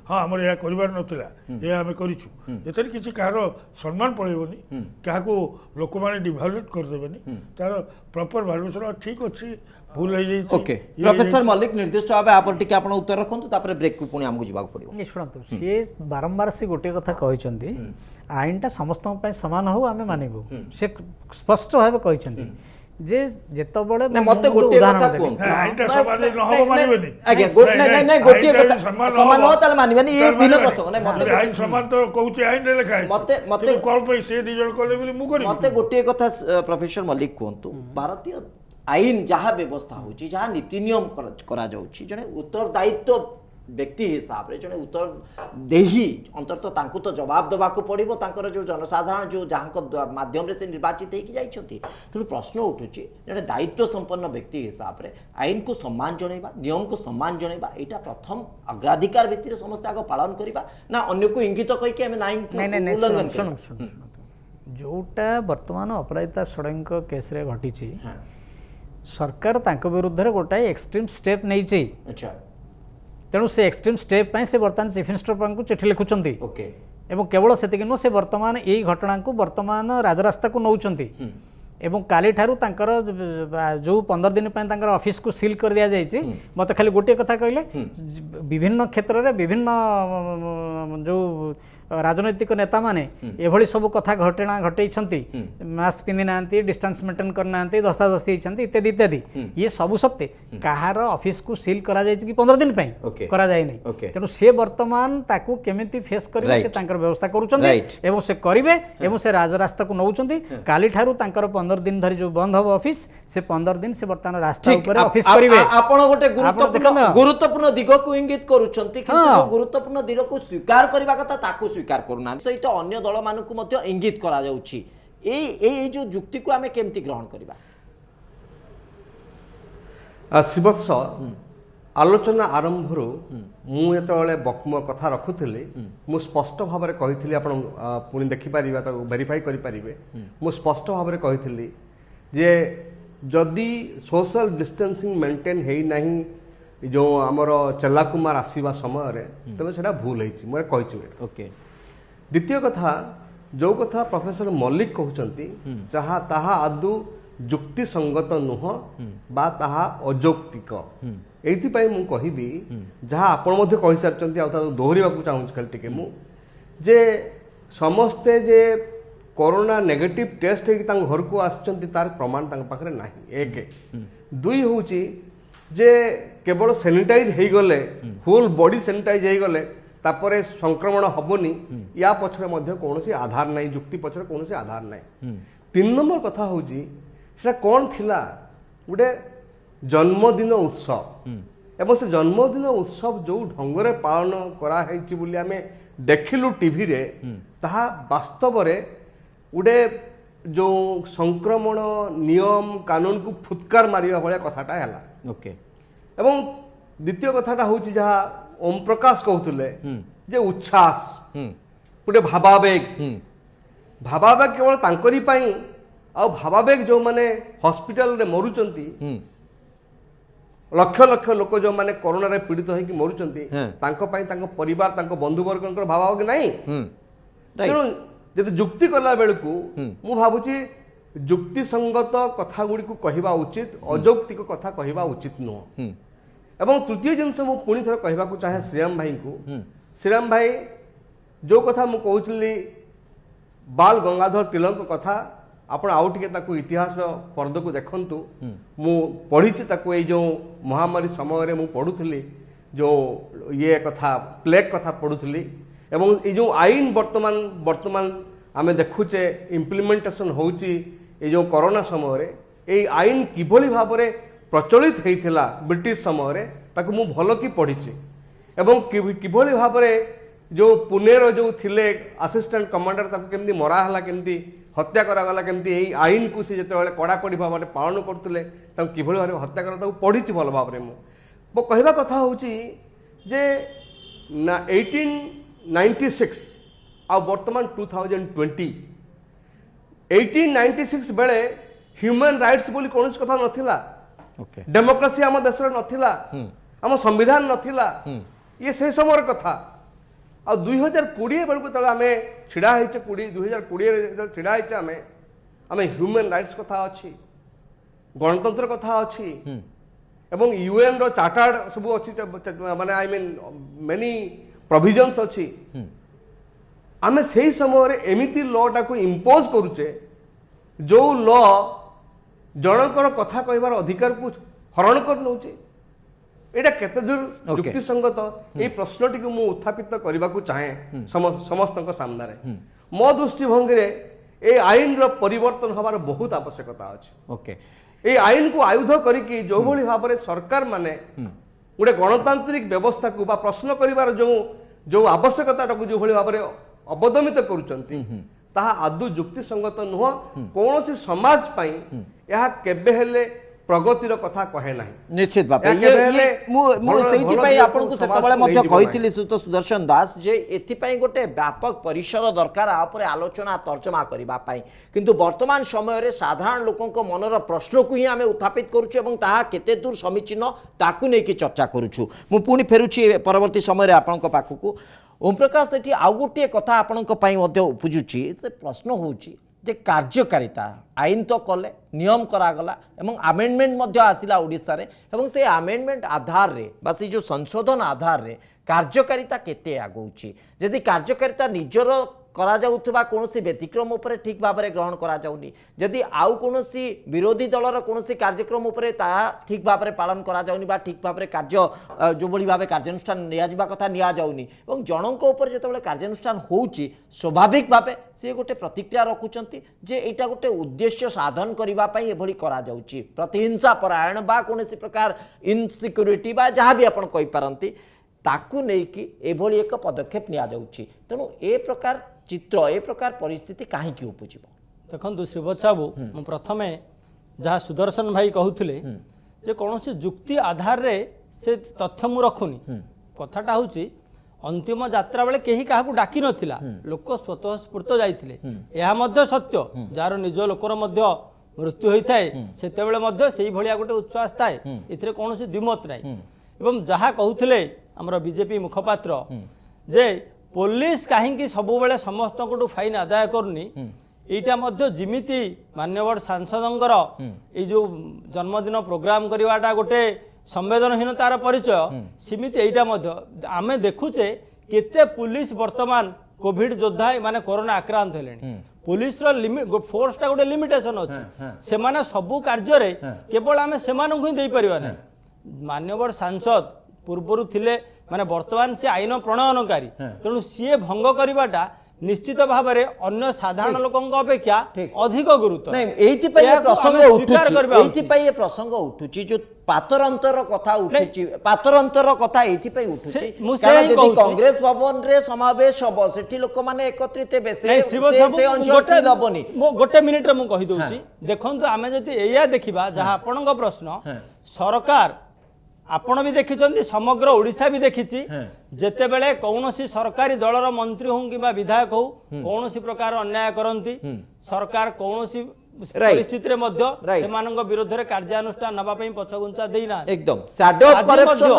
[SPEAKER 2] हाँ आमर यह कर नाला यह आम कर किसी कहार सम्मान पड़ेबनी क्या लोक मैंने डिभालुएट करदेबनी तार प्रॉपर भालुएसन ठीक अच्छी भूल हो
[SPEAKER 1] ओके प्रोफेसर मल्लिक निर्दिष्ट भाव आप टिके आपण उत्तर रखंतु तापर ब्रेक को पुणी आमको जाबाक पड़िबो
[SPEAKER 5] नहीं शुणु सी बारंबार से गोटे कथा कहते आईनटा समस्त समान हो आम मानबू से स्पष्ट भाव कहते जे जेतबळे
[SPEAKER 1] मते गोटे कथा कोन
[SPEAKER 2] आईनटा समान न हो मानिबेनी
[SPEAKER 1] आगे नहीं गोटे कथा समान हो ताले मानिबेनी ये बिना प्रसंग नहीं मते
[SPEAKER 2] आईन समान तो कहूचे आईन रे लिखा है मते कोन पे से दी जण कोले बोली मु करी
[SPEAKER 1] मते गोटे कथा प्रोफेसर मल्लिक कोंतु भारतीय आईन जहाँ व्यवस्था होची जहाँ नीति नियम करा जाउची जने उत्तरदायित्व व्यक्ति हिसाब रे जने उत्तर देही अंतर्त तांकु तो जवाब देवाक पड़ो तांकर जो जनसाधारण जो जहाँ माध्यम से निर्वाचित होगी जाइछंती तेणु प्रश्न उठुची जने दायित्व संपन्न व्यक्ति हिसाब रे आईन को सम्मान जणैबा नियम को सम्मान जणैबा एटा प्रथम अग्राधिकार भित्तिरे समस्त आग पालन करिबा ना अन्य को इंगित कहि के हम नाइन उल्लंघन
[SPEAKER 5] शुणु जोटा वर्तमान अपराजिता षडंग केस रे घटी सरकार तांको विरुद्ध रे गोटाए एक्सट्रीम स्टेप नहीं ची
[SPEAKER 1] अच्छा
[SPEAKER 5] तेणु से एक्सट्रीम स्टेप पाई से वर्तमान चीफ मिनिस्टर को चिठी लिखुचंती
[SPEAKER 1] ओके
[SPEAKER 5] एवं केवल सेतिक नुह से वर्तमान यही घटना को वर्तमान राजरास्ता को नौचंती एवं काली ठारू तांकर जो 15 दिन पे तांकर ऑफिस को सील कर दिया जायछि मत खाली गोटे कथा कहले विभिन्न क्षेत्र रे विभिन्न जो राजनैतिक नेता माने एभली सब कथा घटना घटैछंती मास्क पिंधि नांती डिस्टेंस मेंटेन करना दस्तादस्ती होइछंती इत्यादि इत्यादि ये सब सत्य कहार ऑफिस को सील करा जायछि कि 15 दिन पई करा जाय नै तेनु से वर्तमान ताकू केमिति फेस करिवे से तांकर व्यवस्था करूछंती एवं से करिवे एवं से राजरास्ता को नौचंती काली ठारू तांकर 15 दिन धरि जो बंद हो ऑफिस से 15 दिन से वर्तमान रास्ता ऊपर ऑफिस करिवे
[SPEAKER 1] आपण गोटे गुरुत्वपूर्ण दिग को इंगित करूछंती किंतु गुरुत्वपूर्ण दिग को स्वीकार करबा कथा ताकू स्वीकार करूना सहित अन्य दल मानकु मध्य इंगित करा जाउछि ए जो जुक्ति को आमे केमति ग्रहण करबा
[SPEAKER 3] श्रीवत्स आलोचना आरंभ मुझे बक्म कथा रखुली मु स्पष्ट भाव में कही आप पुणी देखिपर वेरीफाई करें मु स्पष्ट भाव में कही जे जदि सोशल डिस्टेंसिंग मेंटेन है नहीं जो आमर चेलाकुमार आसवा समय तेज से भूल होती मुझे कही द्वितीय कथा जो कथा प्रोफेसर मल्लिक कहते जहाँ ताहा आदु जुक्ति संगत नुह बा ताहा अजौक्तिक एइथिपाई मु कहिबी जहाँ आपण मध्य कहि सारचंती आ दोहरिबाकू चाहूँ खाली टिके मु जे समस्ते जे कोरोना नेगेटिव टेस्ट है कि घर को आसचंती तार प्रमाण तांग पाखरे नाही एक दुई होची जे केवल सैनिटाइज हो गले फुल बॉडी सैनिटाइज हो गले तापरे संक्रमण हबनी या पछरे मध्य कोनोसी आधार नाही जुक्ति पछरे कोनोसी आधार नाही तीन नंबर कथा होची सेटा कोन थिला गुडे जन्मदिन उत्सव एवं से जन्मदिन उत्सव जो ढंगरे पालन करा हेची बोली आमे देखिलु टीवी रे ताहा वास्तव रे गुडे जो संक्रमण नियम कानून को फुत्कार मारिया भलिया कथाटा हैला
[SPEAKER 1] ओके
[SPEAKER 3] एवं द्वितीय कथाटा होची जहा ओम प्रकाश कहतुले जे उच्छ्वास गुडे भावावेग केवल तांकरी पाई आ भावावेग जो माने हॉस्पिटल रे मरुचंती लक्ष लक्ष लोक जो माने कोरोना रे पीड़ित होई कि मरुचंती तांको पाई तांको परिवार तांको बंधु वर्गनकर भावावेग नाही तेणु जदि जुक्ति कला बेलकू मु भाबुची जुक्ति संगत कथा गुडी को कहिबा उचित अजौक्तिक कथा कहिबा उचित नुह एवं तृतीय जिनस मु पुणी थर कहिबा को चाहे श्रीराम भाई को श्रीराम भाई जो कथा मु कहउचली बाल गंगाधर तिलक कथा आपण आउ टिके ताकू इतिहास पर्द को देखंतु मु पढ़ीची ताकू ए जो महामारी समय रे मु पढुथली जो ये कथा प्लेग कथा पढुथली एवं ये जो आईन वर्तमान आमे देखुचे इम्प्लीमेंटेशन होची ये जो कोरोना समय रे ए आईन किभली भाव रे प्रचलित हेइथिला ब्रिटिश समय रे ताकू मु भलो की पढ़ीची एवं किभली भाव रे जो पुनेर जो थिले असिस्टेंट कमांडर ताकू केमती मरा हला केमती हत्या करागला केमती यही आईन को सी जिते कड़ाकड़ी भाव में पालन करते किभली भाव हत्या कर पढ़ी भल भाव में मो कहवा कथा होची जे 1896 आ वर्तमान 2020 1896 बेले ह्यूमन राइट्स बोली कौन कथा नथिला डेमोक्रेसी आम देश नथिला आम संविधान नथिला ये से समय कथा आ 2020 बेलू जो आम छिड़ा 2020 छिड़ा आम ह्यूमन राइट्स कथा अच्छी गणतंत्र कथा अच्छी एवं यूएन रो चार्टर्ड सब अच्छी माने आई मीन मेनी प्रोविजन्स अच्छी आम से समय एमती लॉ को इम्पोज करुचे जो लॉ जनकर कथा कहबार अधिकार को हरण कर नौचे एटा केते दूर युक्ति संगत ए प्रश्नटी को मु उत्थापित करबा को चाहे समस्त सामने रे मो दृष्टिभंगी रे ए आईन रो परिवर्तन हबार बहुत आवश्यकता अछि
[SPEAKER 1] ओके
[SPEAKER 3] ए आईन को आयुध करिकी जो भली भाबरे सरकार माने गोटे गणतांत्रिक व्यवस्था को बा प्रश्न करिवार जो आवश्यकताटाକୁ जो भली भाବରେ अवदमित करूचंती ताहा आदु युक्ति संगत नुह कौन समाज पाई यह केबे हेले प्रगतिर कथा कहे नाही
[SPEAKER 1] निश्चित भाव
[SPEAKER 3] भल
[SPEAKER 1] आपको
[SPEAKER 3] समाज को
[SPEAKER 1] कही सुदर्शन दास जे एथिपाई गोटे व्यापक परिसर दरकार आपरे आलोचना तर्जमा करने किंतु वर्तमान समय रे साधारण लोकों मनर प्रश्न को ही आम उत्थापित करुछु एवं ताहा केते दूर समीचीन ताकू नहीं कि चर्चा करुछु मु पुणी फेरुछि परवर्ती समय रे आपनक पाखकु ओम प्रकाश एठी आउ गोटे कथा आपनक पई मध्य उपजुछि से प्रश्न होउछि जे कार्यकारिता आईन तो कले नियम करागला एवं आमेंडमेंट मध्य आसिला ओडिसा रे एवं से आमेंडमेंट आधार रे बा से जो संशोधन आधार रे कार्यकारिता केते आगौछि यदि कार्यकारिता निजर करा जाउथबा कोनोसी व्यतिक्रम उपरे ठीक भाव में ग्रहण करा जाउनी यदि आउ कोनोसी विरोधी दलर कोनोसी कार्यक्रम उपरे ता ठीक भाव में पालन करा जाउनी बा ठीक भाव में कार्य जो बड़ी भाव कार्यानुष्ठान निया जिबा कथा निया जाउनी एवं जनक ऊपर जेतेबेले कार्यानुष्ठान होउची स्वाभाविक भाव से गोटे प्रतिक्रिया रखुचंती जे एटा गोटे उद्देश्य साधन करिबा पई एभली करा जाउची प्रतिहिंसा परायण बा कोनोसी प्रकार इनसिक्यूरिटी बा जहाँ भी आपण कहि पारंती ताकू नहीं कि एभली एक पदक्षेप निया जाउची तेणु ए प्रकार चित्र ए प्रकार परिस्थिति कहीं उपजिब
[SPEAKER 4] देखो श्रीवत्स बाबू मु प्रथमे जहाँ सुदर्शन भाई कहते जे कौन से जुक्ति आधार रे से तथ्य मु रखुनी कथाटा हूँ अंतिम यात्रा बेले कहीं क्या डाकी नथिला लोक स्वतः स्फूर्त जाइथिले यह मध्य सत्य जार निज लोकर मध्य मृत्यु होता है सेतेबेले से भलिया गोटे उच्छ्वास थाए एथिरे कौन से द्विमत नहीं एवं जहाँ कहते आमर बीजेपी मुखपात्र जे पुलिस कहीं सब बेले समस्त को फाइन आदाय करनी यहाँ मध्य जिमिति मान्यवर सांसदंकर ये जो जन्मदिन प्रोग्राम करवाटा गोटे संवेदनहीनतार परिचय सीमित यहाँ आम देखुचे केते पुलिस वर्तमान कोविड योद्धा माने कोरोना आक्रांत हेले पुलिस लिमिट फोर्सटा गोटे लिमिटेशन अच्छे से माने सबू कार्य केवल आम से ही दे पारिबा नै मान्यवर सांसद पूर्वर थिले माने वर्तमान से आईन प्रणयनकारी तेणु सी भंग करवाटा निश्चित भाव में अन्य साधारण लोकों अपेक्षा अधिक गुरुत्व
[SPEAKER 1] प्रसंग उठुची जो पातरंतर कथा उठुची पातरंतर कथा एइथिपई उठुची कांग्रेस भवन रे समावेश हबो सेठी लोक माने एकत्रित बेसे से अंचल लबनी
[SPEAKER 4] गोटे मिनिट रे मु कहि दोची देखंतु आमे जति एया देखिबा जहा आपनक प्रश्न सरकार आपण भी देखिं समग्र ओडिशा भी देखी जेते बेले कौन सरकारी दलर मंत्री हो कि विधायक हो कौन प्रकार अन्याय करती सरकार कौन परिस्थिति रे विरोध में कार्यानुष्ठान नवा पछगुंचा देना एकदम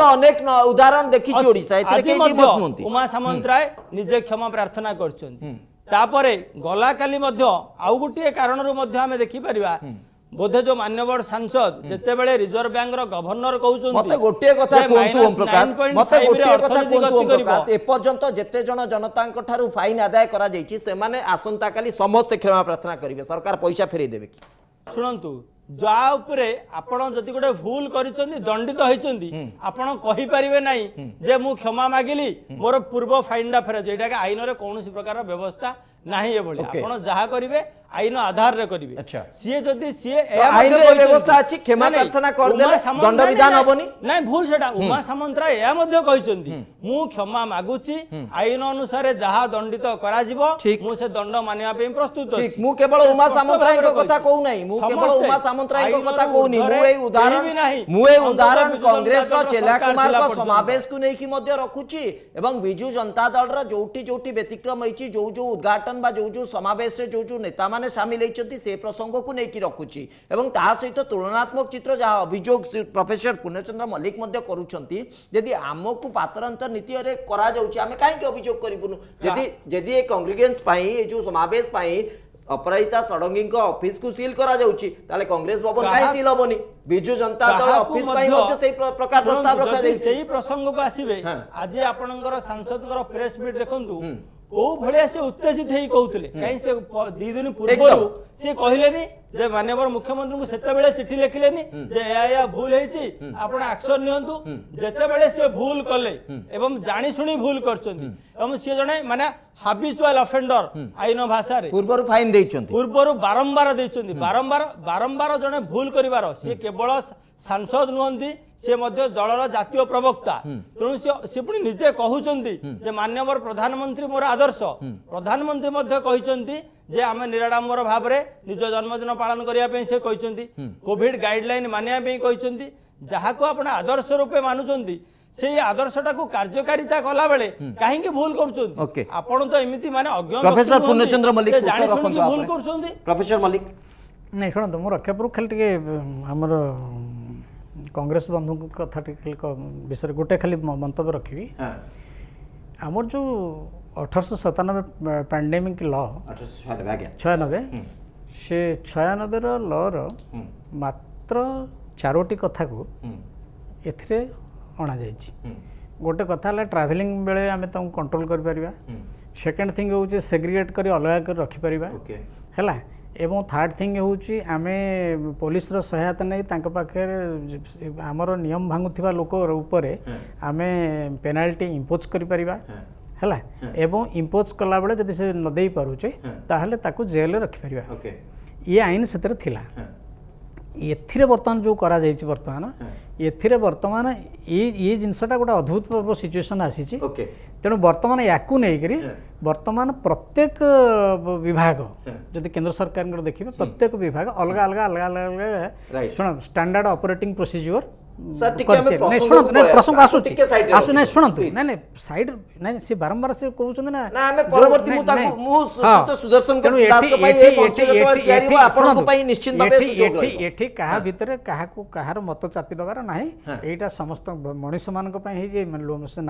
[SPEAKER 1] अनेक उदाहरण देखी
[SPEAKER 4] उमा सामंतराय निजे क्षमा प्रार्थना करपरे गला काली आउ गोटे कारण आम देखिपर बोधे जो मान्यवर सांसद जेते बेले रिजर्व बैंक गवर्नर कहउछन्ती
[SPEAKER 1] गोटे कथा कोंतु ओम प्रकाश मते गोटे कथा कोंतु ओम प्रकाश ए पर्यंत जेते जन जनतांक ठारू फाइन आदाय करा जाईची से माने आसंता काली समस्त क्षमा प्रार्थना करिवे सरकार पैसा फेरै देबे कि
[SPEAKER 4] सुनंतु जा उपरे आपण जति गोटे भूल करिसन्ती दंडित होइसन्ती आपण कहि परिबे नाही जे मु क्षमा मागिली मोर पूर्व फाइनडा फेरा जेटा के आईन रे कोनोसी प्रकार व्यवस्था नाही ए बोली आपण जहा करिवे आईन आधार रे करिवे सीए जदी सीए
[SPEAKER 1] आईन रे व्यवस्था अछि क्षमा प्रार्थना कर देले दंड विधान होबनी
[SPEAKER 4] नाही भूल सेटा उमा सामंतराय या मध्ये कहिसन्ती मु क्षमा मागुची आईन अनुसार जहा दंडित करा जिवो मु से दंड मानिया पे प्रस्तुत अछि
[SPEAKER 1] ठीक मु केवल उमा सामंतराय को कथा कहू नाही मु केवल उमा सामंतराय को कथा कहू नी मु ए उदाहरण कांग्रेस रो चेला कुमार को समावेश को नै कि मध्ये रखुची एवं बिजू जनता दल रो जोटी जोटी व्यतिक्रम होईची जो जो उद्घाटन बा जो जो समावेश रे जो जो नेता माने शामिल होती से प्रसंग को लेकिन रखुची एवं ता सहित तुलनात्मक चित्र जहाँ अभियोग प्रोफेसर पूर्णचंद्र मल्लिक करुछंती यदि आमको पातरंतर नीति रे करा जाउची आमे काहे अभियोग करिबुनु यदि ए कांग्रेगेंस पाई ए जो समावेश पाई अपराजिता षडंगी ऑफिस को सील करा जाउची ताले कांग्रेस भवन काहे सील होबनी बिजू जनता दल ऑफिस पाई मध्ये सेही प्रकार प्रस्ताव रखा जाई
[SPEAKER 4] सेही प्रसंग को आसीबे आज आपनकर सांसदकर प्रेस मीट देखंतु को भलिया से उत्तेजित हेई कहउतले काई से 2 दिन पूर्व से कहलेनी जे माननीय मुख्यमंत्री को सेते बेले चिट्ठी लिखलेनी जे या भूल हेची आपण एक्शन नियंतु जेते बेले से भूल कले एवं जानी सुनी भूल करचंती एवं से जने माने ହାବିଚୁଆଲ ଅଫେଣ୍ଡର ଆଇନ ଭାଷାରେ
[SPEAKER 1] ପୂର୍ବରୁ ଫାଇନ୍ ଦେଇଛନ୍ତି
[SPEAKER 4] ପୂର୍ବରୁ ବାରମ୍ବାର ଦେଇଛନ୍ତି ବାରମ୍ବାର ଜଣେ ଭୁଲ କରିବାର ସେ କେବଳ ସାଂସଦ ନୁହନ୍ତି ସେ ମଧ୍ୟ ଦଳର ଜାତୀୟ ପ୍ରବକ୍ତା ତେଣୁ ସେ ପୁଣି ନିଜେ କହୁଛନ୍ତି ଯେ ମାନ୍ୟବର ପ୍ରଧାନମନ୍ତ୍ରୀ ମୋର ଆଦର୍ଶ ପ୍ରଧାନମନ୍ତ୍ରୀ ମଧ୍ୟ କହିଛନ୍ତି ଯେ ଆମେ ନିରାଡମ୍ବର ଭାବରେ ନିଜ ଜନ୍ମଦିନ ପାଳନ କରିବା ପାଇଁ ସେ କହିଛନ୍ତି କୋଭିଡ ଗାଇଡଲାଇନ ମାନିବା ପାଇଁ କହିଛନ୍ତି ଯାହାକୁ ଆପଣ ଆଦର୍ଶ ରୂପେ ମାନୁଛନ୍ତି ସେଇ ଆଦର୍ଶଟାକୁ କାର୍ଯ୍ୟକାରିତା କଲା ବେଳେ କାହିଁକି ଭୁଲ କରୁଛନ୍ତି
[SPEAKER 1] Okay.
[SPEAKER 4] ଆପଣ ତ ଏମିତି ମାନେ ଅଜ୍ଞ
[SPEAKER 1] ପ୍ରଫେସର ପୂର୍ଣ୍ଣଚନ୍ଦ୍ର ମଲ୍ଲିକ
[SPEAKER 4] ଜାଣି
[SPEAKER 1] ଉତ୍ତର
[SPEAKER 4] ଶୁଣିକି
[SPEAKER 1] ରଖନ୍ତୁ
[SPEAKER 4] ଭୁଲ
[SPEAKER 1] ଆପଣ।
[SPEAKER 4] କରୁଛନ୍ତି
[SPEAKER 1] ପ୍ରଫେସର ମଲ୍ଲିକ
[SPEAKER 5] ନାଇଁ ଶୁଣନ୍ତୁ ମୁଁ ରକ୍ଷା ପୂର୍ବରୁ ଖାଲି ଟିକେ ଆମର କଂଗ୍ରେସ ବନ୍ଧୁଙ୍କ କଥା ଟିକେ ବିଷୟରେ ଗୋଟେ ଖାଲି ମନ୍ତବ୍ୟ ରଖିବି ଆମର ଯେଉଁ 1897 ପାଣ୍ଡେମିକ୍ ଲ 96 ସେ 96ର ଲର ମାତ୍ର 4ଟି କଥାକୁ ଏଥିରେ ଅଣାଯାଇଛି ଗୋଟେ କଥା ହେଲା ଟ୍ରାଭେଲିଂ ବେଳେ ଆମେ ତାଙ୍କୁ କଣ୍ଟ୍ରୋଲ କରିପାରିବା ସେକେଣ୍ଡ ଥିଙ୍ଗ ହେଉଛି ସେଗ୍ରିଗେଟ୍ କରି ଅଲଗା କରି ରଖିପାରିବା ହେଲା ଏବଂ ଥାର୍ଡ ଥିଙ୍ଗ ହେଉଛି ଆମେ ପୋଲିସର ସହାୟତା ନେଇ ତାଙ୍କ ପାଖରେ ଆମର ନିୟମ ଭାଙ୍ଗୁଥିବା ଲୋକ ଉପରେ ଆମେ ପେନାଲ୍ଟି ଇମ୍ପୋଜ୍ କରିପାରିବା ହେଲା ଏବଂ ଇମ୍ପୋଜ୍ କଲାବେଳେ ଯଦି ସେ ନ ଦେଇପାରୁଛେ ତାହେଲେ ତାକୁ ଜେଲରେ ରଖିପାରିବା ଇଏ ଆଇନ ସେଥିରେ ଥିଲା ଏଥିରେ ବର୍ତ୍ତମାନ ଯେଉଁ କରାଯାଇଛି ବର୍ତ୍ତମାନ ଏଥିରେ ବର୍ତ୍ତମାନ ଏ ଜିନିଷଟା ଗୋଟେ ଅଦ୍ଭୁତପୂର୍ବ ସିଚୁଏସନ୍ ଆସିଛି ତେଣୁ ବର୍ତ୍ତମାନ ୟାକୁ ନେଇକରି ବର୍ତ୍ତମାନ ପ୍ରତ୍ୟେକ ବିଭାଗ ଯଦି କେନ୍ଦ୍ର ସରକାରଙ୍କର ଦେଖିବେ ପ୍ରତ୍ୟେକ ବିଭାଗ ଅଲଗା ଅଲଗା ଅଲଗା ଅଲଗା ଶୁଣ ଷ୍ଟାଣ୍ଡାର୍ଡ ଅପରେଟିଂ ପ୍ରୋସିଜିଓର ପ୍ରସଙ୍ଗ ଆସୁଛି ଆସୁ ନାଇଁ ଶୁଣନ୍ତୁ ନାଇଁ ନାଇଁ ସାଇଡ୍ ନାଇଁ ସେ ବାରମ୍ବାର ସେ କହୁଛନ୍ତି ନା ଏଠି କାହା ଭିତରେ କାହାକୁ କାହାର ମତ ଚାପି ଦେବାର ନାହିଁ ଏଇଟା ସମସ୍ତ ମଣିଷ ମାନଙ୍କ ପାଇଁ ହେଇଛି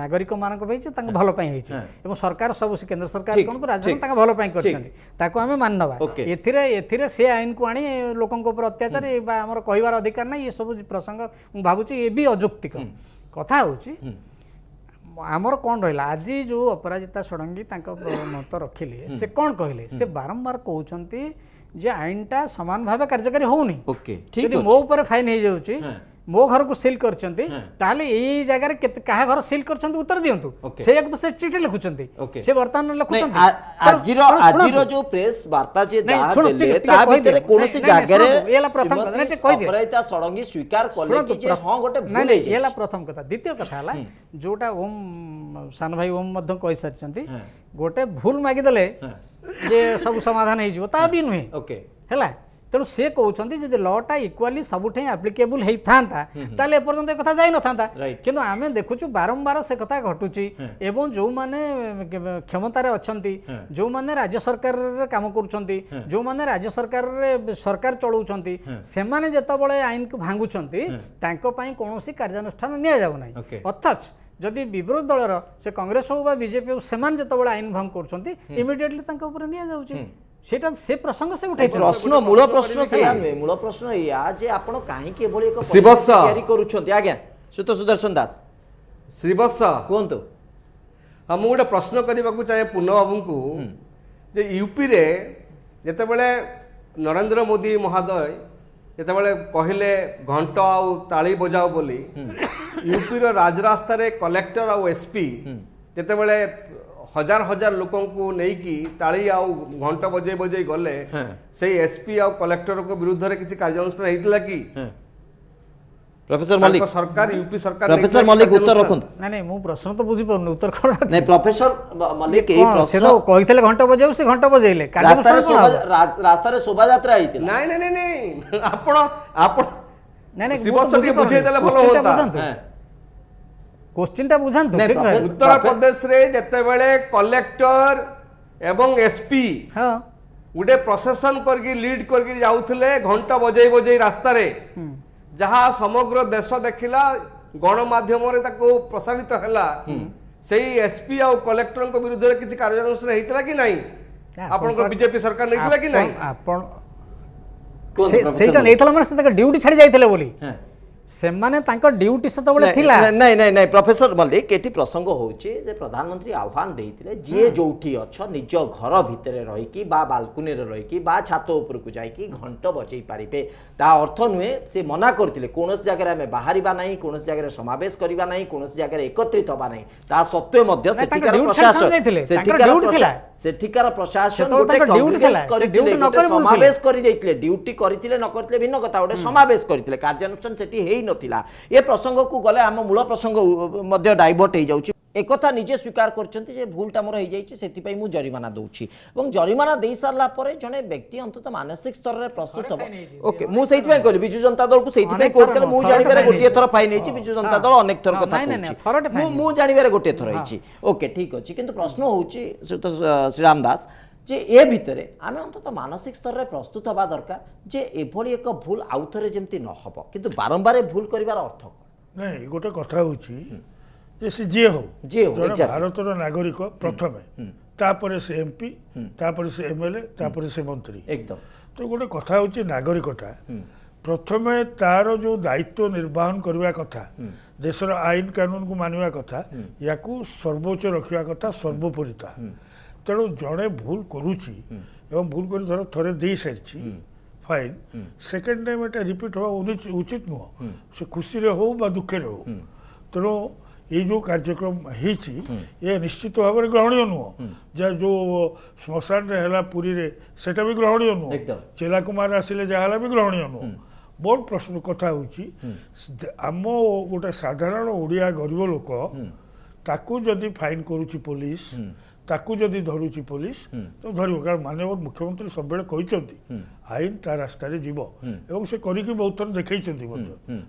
[SPEAKER 5] ନାଗରିକ ମାନଙ୍କ ପାଇଁ ହେଇଛି ତାଙ୍କ ଭଲ ପାଇଁ ହେଇଛି ଏବଂ ସରକାର ସବୁ କେନ୍ଦ୍ର ସରକାର କଣ ରାଜ୍ୟ ତାଙ୍କ ଭଲ ପାଇଁ କରିଛନ୍ତି ତାକୁ ଆମେ ମାନି ନେବା ଏଥିରେ ସେ ଆଇନକୁ ଆଣି ଲୋକଙ୍କ ଉପରେ ଅତ୍ୟାଚାର ବା ଆମର କହିବାର ଅଧିକାର ନାହିଁ ଏସବୁ ପ୍ରସଙ୍ଗ ମୁଁ ଭାବୁଛି ଏ ବି ଅଯୌକ୍ତିକ କଥା ହେଉଛି ଆମର କ'ଣ ରହିଲା ଆଜି ଯେଉଁ ଅପରାଜିତା ଷଡ଼ଙ୍ଗୀ ତାଙ୍କ ମତ ରଖିଲେ ସେ କ'ଣ କହିଲେ ସେ ବାରମ୍ବାର କହୁଛନ୍ତି ଯେ ଆଇନଟା ସମାନ ଭାବେ କାର୍ଯ୍ୟକାରୀ ହେଉନି ଯଦି ମୋ ଉପରେ ଫାଇନ୍ ହେଇଯାଉଛି ମୋ ଘରକୁ ସିଲ୍ କରିଛନ୍ତି ତାହେଲେ ଏଇ ଜାଗାରେ କାହା ଘର ସିଲ୍ କରିଛନ୍ତି ଉତ୍ତର ଦିଅନ୍ତୁ ସେଇଆକୁ ତ ସେ ଚିଠି ଲେଖୁଛନ୍ତି ସେ ବର୍ତ୍ତମାନ ଲେଖୁଛନ୍ତି
[SPEAKER 1] ଆଜିର ଯୋଉ ପ୍ରେସ୍ ବାର୍ତ୍ତା ଯେ ଦେଲେ ତା ଭିତରେ କୌଣସି ଜାଗାରେ ଅପରାଜିତା ଷଡ଼ଙ୍ଗୀ ସ୍ୱୀକାର କଲେ କି ଯେ ହଁ ଗୋଟେ ଭୁଲ ହେଇଯାଇଛି
[SPEAKER 5] ହେଲା ପ୍ରଥମ କଥା ଦ୍ୱିତୀୟ କଥା ହେଲା ଯୋଉଟା ଓମ୍ ସାନ ଭାଇ ଓମ୍ ମଧ୍ୟ କହିସାରିଛନ୍ତି ଗୋଟେ ଭୁଲ ମାଗିଦେଲେ ଯେ ସବୁ ସମାଧାନ ହେଇଯିବ ତା ବି ନୁହେଁ ହେଲା ତେଣୁ ସେ କହୁଛନ୍ତି ଯଦି ଲଟା ଇକ୍ୱାଲି ସବୁଠି ଆପ୍ଲିକେବୁଲ ହେଇଥାନ୍ତା ତାହେଲେ ଏପର୍ଯ୍ୟନ୍ତ ଏ କଥା ଯାଇନଥାନ୍ତା କିନ୍ତୁ ଆମେ ଦେଖୁଛୁ ବାରମ୍ବାର ସେ କଥା ଘଟୁଛି ଏବଂ ଯେଉଁମାନେ କ୍ଷମତାରେ ଅଛନ୍ତି ଯେଉଁମାନେ ରାଜ୍ୟ ସରକାରରେ କାମ କରୁଛନ୍ତି ଯେଉଁମାନେ ରାଜ୍ୟ ସରକାରରେ ସରକାର ଚଳାଉଛନ୍ତି ସେମାନେ ଯେତେବେଳେ ଆଇନକୁ ଭାଙ୍ଗୁଛନ୍ତି ତାଙ୍କ ପାଇଁ କୌଣସି କାର୍ଯ୍ୟାନୁଷ୍ଠାନ ନିଆଯାଉ ନାହିଁ ଅଥଚ ଯଦି ବିରୋଧୀ ଦଳର ସେ କଂଗ୍ରେସ ହଉ ବା ବିଜେପି ହଉ ସେମାନେ ଯେତେବେଳେ ଆଇନ ଭଙ୍ଗ କରୁଛନ୍ତି ଇମିଡିଏଟଲି ତାଙ୍କ ଉପରେ ନିଆଯାଉଛି সেটা সে প্রসঙ্গ সে উঠাই
[SPEAKER 1] প্রশ্ন মূল প্রশ্ন সেয়া নুহে মূল প্রশ্ন এয়া যে আপন কাহিকি এভলি এক তৈয়ারি করুছন্তি আজ্ঞা সুত সুদর্শন দাস
[SPEAKER 3] শ্রীবৎস
[SPEAKER 1] কুহন্তু
[SPEAKER 3] ମୁଁ ଗୋଟେ ପ୍ରଶ୍ନ କରିବାକୁ ଚାହେଁ ପୂର୍ଣ୍ଣ ବାବୁଙ୍କୁ ଯେ ୟୁପିରେ ଯେତେବେଳେ ନରେନ୍ଦ୍ର ମୋଦି ମହୋଦୟ ଯେତେବେଳେ କହିଲେ ଘଣ୍ଟ ଆଉ ତାଳି ବଜାଅ ବୋଲି ୟୁପିର ରାଜରାସ୍ତାରେ କଲେକ୍ଟର ଆଉ ଏସ୍ପି ଯେତେବେଳେ हजार हजार लोकों को नहीं ताली आउ घंट बजे बजे गले से एसपी आउ कलेक्टर को विरुद्ध रे किसी कार्यानुष्ठान हेतिला कि
[SPEAKER 1] प्रोफेसर मल्लिक
[SPEAKER 3] सरकार यूपी सरकार
[SPEAKER 1] प्रोफेसर मल्लिक उत्तर रखंतु
[SPEAKER 5] नहीं नहीं मु प्रश्न तो बुझी पन उत्तर कोन
[SPEAKER 1] नहीं प्रोफेसर मल्लिक ए प्रश्न
[SPEAKER 5] से तो कहितले घंट बजाउ से घंट बजेले
[SPEAKER 1] रास्ता रे शोभा यात्रा आइतिला
[SPEAKER 3] नहीं नहीं नहीं आपण आपण
[SPEAKER 5] नहीं नहीं
[SPEAKER 3] शिवसती बुझे देले भलो होता
[SPEAKER 5] क्वेश्चन टा बुझान तो
[SPEAKER 3] उत्तर प्रदेश रे जते बेले कलेक्टर एवं एसपी
[SPEAKER 5] हां
[SPEAKER 3] गुडे प्रोसेशन करके लीड करके जाउथले घंटा बजै बजै रास्ता रे जहा समग्र देश देखिला गणमाध्यम रे ताको प्रसारित हला सेही एसपी आ कलेक्टर को विरुद्ध रे किछि कार्यानुष्ठान हेतिला कि नाही आपन को बीजेपी सरकार नेतिला कि नाही
[SPEAKER 5] आपन सेटा नेतला माने से ड्यूटी छाडी जाइतले बोली ସେମାନେ ତାଙ୍କ ଡ୍ୟୁଟି ସେତେବେଳେ ଥିଲା।
[SPEAKER 1] ନାଇଁ ନାଇଁ ନାଇଁ ପ୍ରଫେସର ମଲ୍ଲିକ ଏଠି ପ୍ରସଙ୍ଗ ହେଉଛି ଯେ ପ୍ରଧାନମନ୍ତ୍ରୀ ଆହ୍ୱାନ ଦେଇଥିଲେ ଯିଏ ଯୋଉଠି ଅଛ ନିଜ ଘର ଭିତରେ ରହିକି ବା ବାଲକୁନିରେ ରହିକି ବା ଛାତ ଉପରକୁ ଯାଇକି ଘଣ୍ଟ ବଜେଇ ପାରିବେ। ତା ଅର୍ଥ ନୁହେଁ ସେ ମନା କରିଥିଲେ କୌଣସି ଜାଗାରେ ଆମେ ବାହାରିବା ନାହିଁ, କୌଣସି ଜାଗାରେ ସମାବେଶ କରିବା ନାହିଁ, କୌଣସି ଜାଗାରେ ଏକତ୍ରିତ ହେବା ନାହିଁ। ତା ସତ୍ତ୍ୱେ ମଧ୍ୟ ସେଠିକାର ପ୍ରଶାସନ ସେଠିକାର ପ୍ରଶାସନ ଗୋଟେ କଂଗ୍ରେସ କରିଥିଲେ, ଗୋଟେ ସମାବେଶ କରିଦେଇଥିଲେ। ଡ୍ୟୁଟି କରିଥିଲେ ନ କରିଥିଲେ ଭିନ୍ନ କଥା, ଗୋଟେ ସମାବେଶ କରିଥିଲେ, କାର୍ଯ୍ୟାନୁଷ୍ଠାନ ସେଠି ହେଇ ନଥିଲା। ଏ ପ୍ରସଙ୍ଗକୁ ଗଲେ ଆମ ମୂଳ ପ୍ରସଙ୍ଗ ମଧ୍ୟ ଡାଇଭର୍ଟ ହେଇଯାଉଛି। একথা নিজে স্বীকার করছেন যে ভুলটা মোর হয়ে যাই সেপাই মু জরিমানা দৌছি এবং জরিমানা দিয়ে সারা পরে জনে ব্যক্তি অন্তত মানসিক স্তরের প্রস্তুত হব। ওকে মু সেইপাই কইলি বিজু জনতা দলକୁ সেইপাই করতেলে মু জানিবারে গোটিয়ে থর ফাইন ହେଇଛି, বিজু জনতা দল অনেক থর কথা কইছি, মু জানিবারে গোটিয়ে থর ହେଇଛି। ওকে ঠিক আছে, কিন্তু প্রশ্ন হচ্ছে শ্রীরাম দাস যে এ ভিতরে আমি অন্তত মানসিক স্তরে প্রস্তুত হওয়া দরকার যে এভাবে এক ভুল আউথরে যেমতি ন হব, কিন্তু বারম্বার ভুল করিবার অর্থ
[SPEAKER 2] ନାଇଁ ଗୋଟେ କଥା ହଉଛି ଯେ ସେ ଯିଏ ହଉ ଜଣେ ଭାରତର ନାଗରିକ ପ୍ରଥମେ, ତାପରେ ସେ ଏମପି, ତାପରେ ସେ ଏମଏଲଏ, ତାପରେ ସେ ମନ୍ତ୍ରୀ।
[SPEAKER 1] একদম
[SPEAKER 2] ତ ଗୋଟେ କଥା ହଉଛି ନାଗରିକଟା ପ୍ରଥମେ ତାର ଯୋଉ ଦାୟିତ୍ୱ ନିର୍ବାହନ କରିବା କଥା, ଦେଶର ଆଇନ କାନୁନକୁ ମାନିବା କଥା, ୟାକୁ ସର୍ବୋଚ୍ଚ ରଖିବା କଥା, ସର୍ବୋପରିତା। ତେଣୁ ଜଣେ ଭୁଲ କରୁଛି ଏବଂ ଭୁଲ କରି ଧର ଥରେ ଦେଇସାରିଛି ফাইন, সেকেন্ড টাইম এটা রিপিট হওয়া উচিত নুহ, সে খুশিরে হো বা দুঃখেরে হো। তেণু এই যে কার্যক্রম হয়েছি এ নিশ্চিত ভাবে গ্রহণীয় নুহ। যা যে শ্মশানে হেলা পুরীরে সেটা বি গ্রহণীয় নুহ, চেলা কুমার আসলে যা হেলা বি গ্রহণীয় নুহ। মোর প্রশ্ন কথা হচ্ছে আম গোটে সাধারণ ওড়িয়া গরিব লোক তাকে যদি ফাইন করুছি পুলিশ, তাকে যদি ধরুছি পুলিশ তো ধরব, কারণ মাননীয় মুখ্যমন্ত্রী সবুলে କହିଛନ୍ତି আইন তা রাস্তায় যাব এবং সে করিকি বহুত থর দেখাইছেন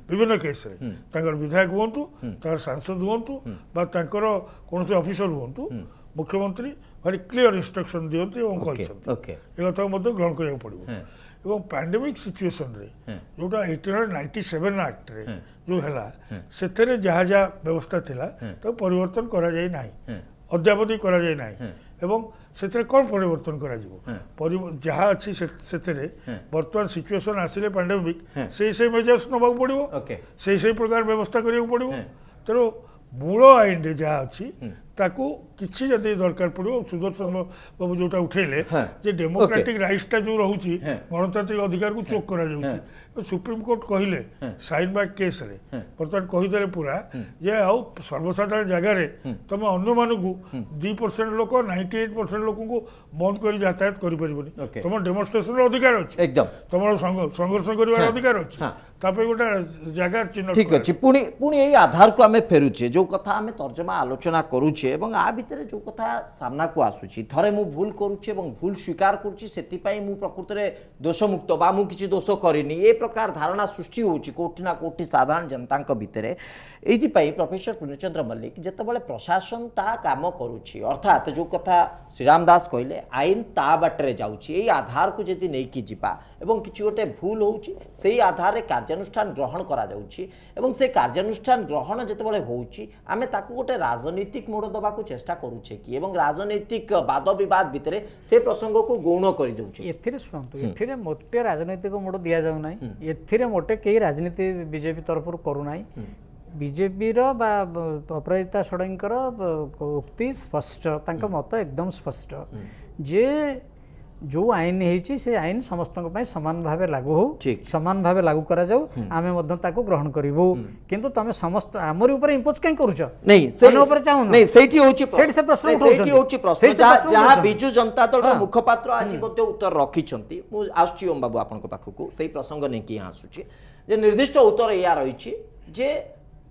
[SPEAKER 2] বিভিন্ন কেসরে। তাঁর বিধায়ক হুঁতু, তাঁর সাংসদ হুঁতু বা তাঁর কৌশি অফিসর হুঁতু, মুখ্যমন্ত্রী ভারি ক্লিয়র ইনস্ট্রকশন দিয়ନ୍ତି এবং କହିଛନ୍ତି এ কথা গ্রহণ করা পড়ব। এবং প্যান্ডেমিক সিচুएशनरे जोटा 1897 আক্টরে जो है से जहाँ जहाँ व्यवस्था थिला तो परिवर्तन करा जाए नहीं, अद्यावधि करा जाए नहीं। एवं से कौन परिवर्तन करा जहाँ अच्छी से बर्तमान सिचुएशन आसिले पैंडेमिक से मेजर्स नवा पड़ो, से प्रकार व्यवस्था करा पड़ो। तेणु मूल आईन रे जहाँ अच्छी ताकू किसी जदि दरकार पड़ो, सुदर्शन बाबू जोटा उठेले जे डेमोक्रेटिक राइट्सटा जो रोचे गणतांत्रिक अधिकार को चोक करा जाउची, सुप्रीम कोर्ट कहले साइन बाय केस रे बर्तमान कहीदे पूरा जे आउ सर्वसाधारण जगार तुम अन्य मानक 2% लोक 98% लोक को बंद कर यातायात करें, तुम डेमोन्स्ट्रेशन अधिकार अच्छे, एकदम तुम संघर्ष कर अधिकार अच्छे, गोटे जगार चिन्ह।
[SPEAKER 1] ठीक अच्छे पुणी पुणी यही आधार को आम फेरुचे जो कथा आम तर्जमा आलोचना करुचे এবং आ ভিতরে जो कथा सामना को आसुची थरे मु भूल करुचे এবং भूल स्वीकार करुची सेतिपाई मु प्रकृतरे दोषमुक्त बा मु किछि दोष करिनी ए प्रकार धारणा सृष्टि होची कोठी ना कोठी साधारण जनता भितरे। एइथिपाई प्रोफेसर पूर्णचंद्र मल्लिक जेतेबेले प्रशासन ता काम करुची अर्थात जो कथा श्रीराम दास कहले आईन ता बाटरे जाउची, एई आधार को जदि नेकी जिबा एवं किछि गोटे भूल होउची सेई आधार रे कार्यानुष्ठान ग्रहण करा जाउची एवं से कार्यानुष्ठान ग्रहण जेतेबेले होउची आमे ताकू गोटे राजनीतिक मोड़ दबा को चेष्टा करूचे कि एवं राजनीतिक वाद विवाद भितरे से प्रसंग को गौण कर दउची।
[SPEAKER 5] एथिरे सुनतु एथिरे मोटे राजनीतिक मोड़ दिया जाउ नै, एथिरे मोटे केही राजनीति बीजेपी तरफ करू नै। बीजेपी रो बा अपराजिता षडंकर उक्ति स्पष्ट, तांका मत एकदम स्पष्ट जे जो आईन है से आईन समस्त समान भाव लागू हो, समान भाव लागू करा जाऊ, आमे मध्य ताको ग्रहण करिवो, किंतु तमे समस्त हमर ऊपर इंपोज काई करूछ
[SPEAKER 1] नहीं से ऊपर चाहू नहीं सेठी होची
[SPEAKER 5] सेठी से प्रश्न
[SPEAKER 1] सेठी होची प्रश्न जहां बिजू जनता दल रो मुखपात्र आज मध्ये उत्तर रखिछंती मु आसुची ओम बाबू आपन को पाखकू सेही प्रसंग नै कि आसुची जे निर्दिष्ट उत्तर या रहिछि जे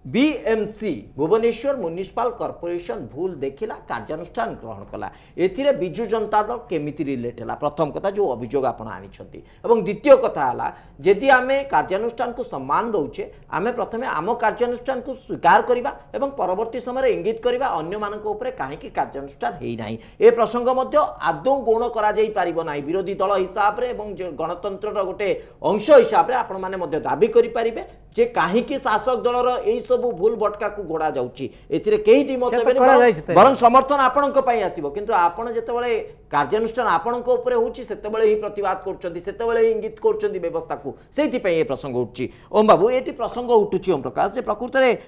[SPEAKER 1] बीएमसी भुवनेश्वर म्युनिसिपल कॉर्पोरेशन भूल देखिला कार्यानुष्ठान ग्रहण कला, एथिरे बिजू जनता दल केमिति रिलेट है प्रथम कथा जो अभियोग आपण आनिछंती एवं द्वितीय कथा हला यदि आमे कार्यानुष्ठान को सम्मान दउचे आमे प्रथमे आम कार्यानुष्ठान को स्वीकार करिबा एवं परवर्ती समय इंगित करिबा अन्य मानक ऊपर काहेकि कार्यानुष्ठान हेई नाही ए प्रसंग मध्य आदौ गौण करा जाई पारिबो नाही। विरोधी दल हिसाब रे एवं गणतंत्र रो गोटे अंश हिसाब रे आपण माने मध्य दाबी करि पारिबे जे काहींकि शासक दलर एई सब भूल भटका को गोड़ा जाउची एथिरे केही दिमत
[SPEAKER 5] से तो
[SPEAKER 1] हेबेनी,
[SPEAKER 5] करा जाइछ ते।
[SPEAKER 1] बरं समर्थन आपणक पई आसीबो किंतु आपण जेतेबेले कार्यानुष्ठान आपणक उपरे होउची सेतेबेले ही प्रतिवाद करचंदी सेतेबेले ही इंगित करचंदी व्यवस्था को सेति पई ए प्रसंग उठची। ओम बाबू एटी प्रसंग उठुची ओम प्रकाश जे प्रकृत रे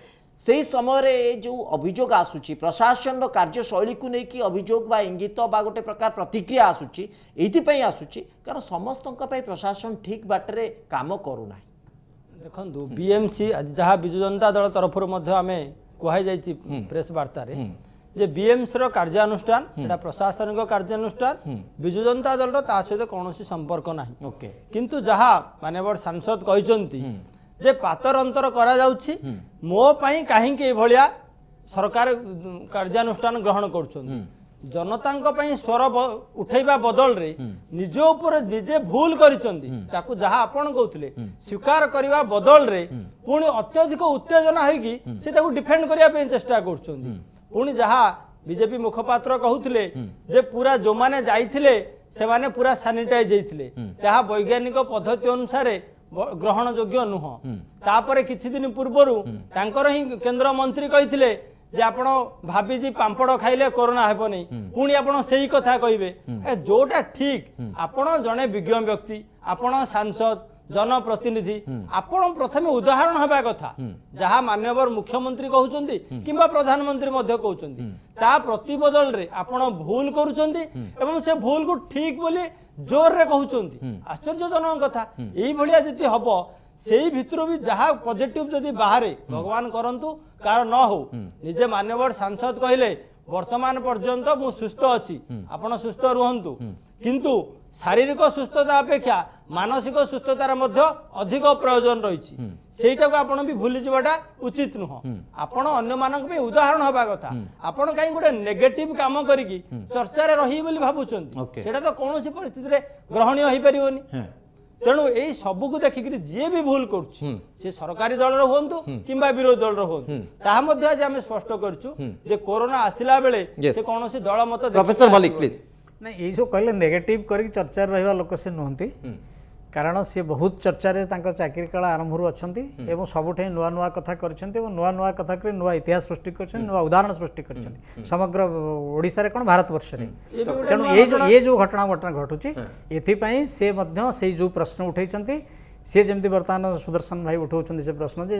[SPEAKER 1] सेही समय रे जो अभियोग आसुची प्रशासन कार्यशैली को लेकिन अभियोग बा इंगित बा गोटे प्रकार प्रतिक्रिया आसुची एइथि आसुची कारण समस्तक पई प्रशासन ठीक बाटरे काम करू नाही।
[SPEAKER 4] देखो बीएमसी आज जहाँ विजु जनता दल तरफ आम कहुई प्रेस वार्तार जे बीएमसी कार्यानुष्ठान सेटा प्रशासनिक कार्यानुष्ठान विजु जनता दल ता सहित कौन संपर्क ना
[SPEAKER 1] ओके
[SPEAKER 4] किंतु जहाँ माननीय सांसद कहते जे पातर अंतर करा जाउछि मो पई काहींकि भलिया सरकार कार्यानुष्ठान ग्रहण करुछन जनता पई स्वर उठेबा बदल रे निज ऊपर निजे भूल करिसंती ताकू जहाँ आपण कहउथिले स्वीकार करिवा बदल रे पुणी अत्यधिक उत्तेजना होगी से ताकू डिफेंड करिया पई चेष्टा करुछंती पुणी जहाँ बीजेपी मुखपात्र कहउथिले जे पूरा जो माने जाइथिले से माने पूरा सैनिटाइज होइथिले ताहा वैज्ञानिक पद्धति अनुसार ग्रहण योग्य नुह तापर किछि दिन पूर्वरु तांकर ही केंद्र मंत्री कहिथिले जे आपण भाबीजी पांपड़ खाइले कोरोना हेबो नै पुणी आपण सेही कथा कहिबे जोटा ठीक आपण जने विज्ञ व्यक्ति आपण सांसद जनप्रतिनिधि आपण प्रथमे उदाहरण हेबा कथा जहाँ माननीय मुख्यमंत्री कहउचंदी किंबा प्रधानमंत्री मध्य कहउचंदी ता प्रतिबदल रे आपण भूल करूचंदी एवं से भूल को ठीक बोली जोर रे कहउचंदी आश्चर्यजनक कथा एई भलिया जति हबो सेही भितर भी जहाँ पॉजिटिव जदि बाहरे भगवान करंतु कार न हो निजे मान्यवर सांसद कहले वर्तमान पर्यंत मु सुस्थ अछि आपण सुस्थ रुहंतु किंतु शारीरिक सुस्थता अपेक्षा मानसिक सुस्थतार मध्य अधिक प्रयोजन रही सेटा को आपण भी भूली जवाटा उचित नुह आपण अन्य मानक भी उदाहरण हबा कथा आपण कहीं गोटे नेगेटिव काम करिकी चर्चा रे रही बोली भाबुचंती सेटा तो कोनोसी परिस्थिति रे ग्रहणीय होई परिबोनी तेणु यही सबू को देखिक जी भी भूल कर सरकारी दल हूँ कि विरोधी दल हूँ ताहा आज आम स्पष्ट करूँ जे कोरोना आसिला बेले से कौन दल मत
[SPEAKER 1] प्रोफेसर मलिक प्लीज
[SPEAKER 5] ना ये जो कहले नेगेटिव करके चर्चा रहा लोक से नुहति कारण सी बहुत चर्चा रे चाकरी काल आरंभ अच्छा और सबुठे नुआ नुआ कथा कर नुआ नुआ कथा कर नुआ इतिहास सृष्टि कर नुआ उदाहरण सृष्टि कर समग्र ओडिशा रे कौन भारत वर्ष रे तेणु ये जो घटना घटुची एथिपाई से मध्य से जो प्रश्न उठे सी जमी बर्तमान सुदर्शन भाई उठाऊँ से प्रश्न जे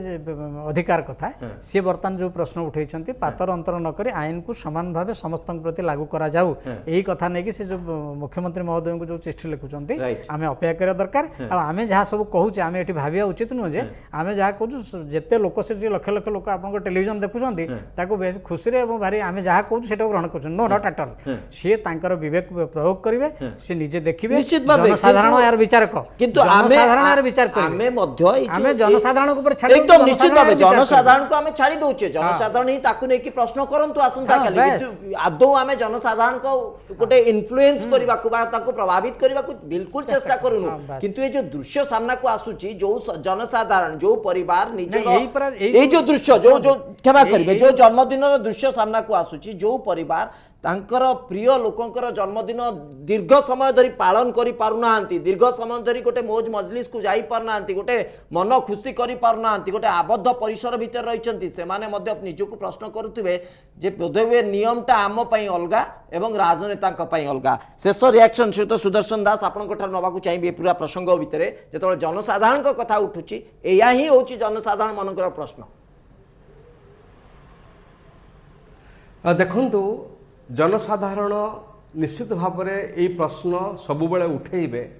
[SPEAKER 5] अधिकार कथा सी बर्तमान जो प्रश्न उठे पातर अंतर नक आईन को सामान भाव समस्त प्रति लागू करा जाऊ यही कथा नहीं कि से जो मुख्यमंत्री महोदय को जो चिठी लिखुंट आम अपेक्षा करा दरकार आम जहाँ सब कहूँ आम ये भाविया उचित नुह जे आम जहाँ कहूँ जिते लोक से लक्ष लक्ष लोक आप टेलीविजन देखुं बेस खुशी भारी आम जहाँ कहूँ से ग्रहण कर नो नट एट ऑल सी विवेक प्रयोग करेंगे सी निजे देखिए जनसाधारण यार विचारक जनसाधारण जनसाधारण
[SPEAKER 1] एकदम निश्चित भाव जनसाधारण को आम छाड़ी दौचे जनसाधारण ही ताकू नहीं प्रश्न करंतु आसंता काली आदौ आम जनसाधारण को गोटे इन्फ्लुएंस करबा को बा ताको प्रभावित करबा को बिल्कुल चेष्टा करूनु किंतु ये जो दृश्य सामना को आसुची जो जनसाधारण जो परिवार निजर ये जो दृश्य जो जो क्षमा करिवे जो जन्मदिन दृश्य सामना को आसुची जो परिवार तांकर प्रिय लोकंकर जन्मदिन दीर्घ समय धरी पालन करि पारुनांती दीर्घ समय धरी गोटे मौज मजलिस को जाई पारुनांती गोटे मन खुशी करि पारुनांती गोटे आबद्ध परिसर भितर रहिचंती से माने मध्य निजको प्रश्न करुथिबे जे बोधवे नियमटा आम पई अलगा एवं राजनेतांक पई अलगा शेष रिएक्शन सहित सुदर्शन दास आपन कोठार नबा को चाहिए पूरा प्रसंग भितरे जेतबे जनसाधारण को कथा उठुची एया ही होची जनसाधारण मनकर प्रश्न
[SPEAKER 3] देखंतु जनसाधारण निश्चित भाव में यही प्रश्न सबुबले उठेबे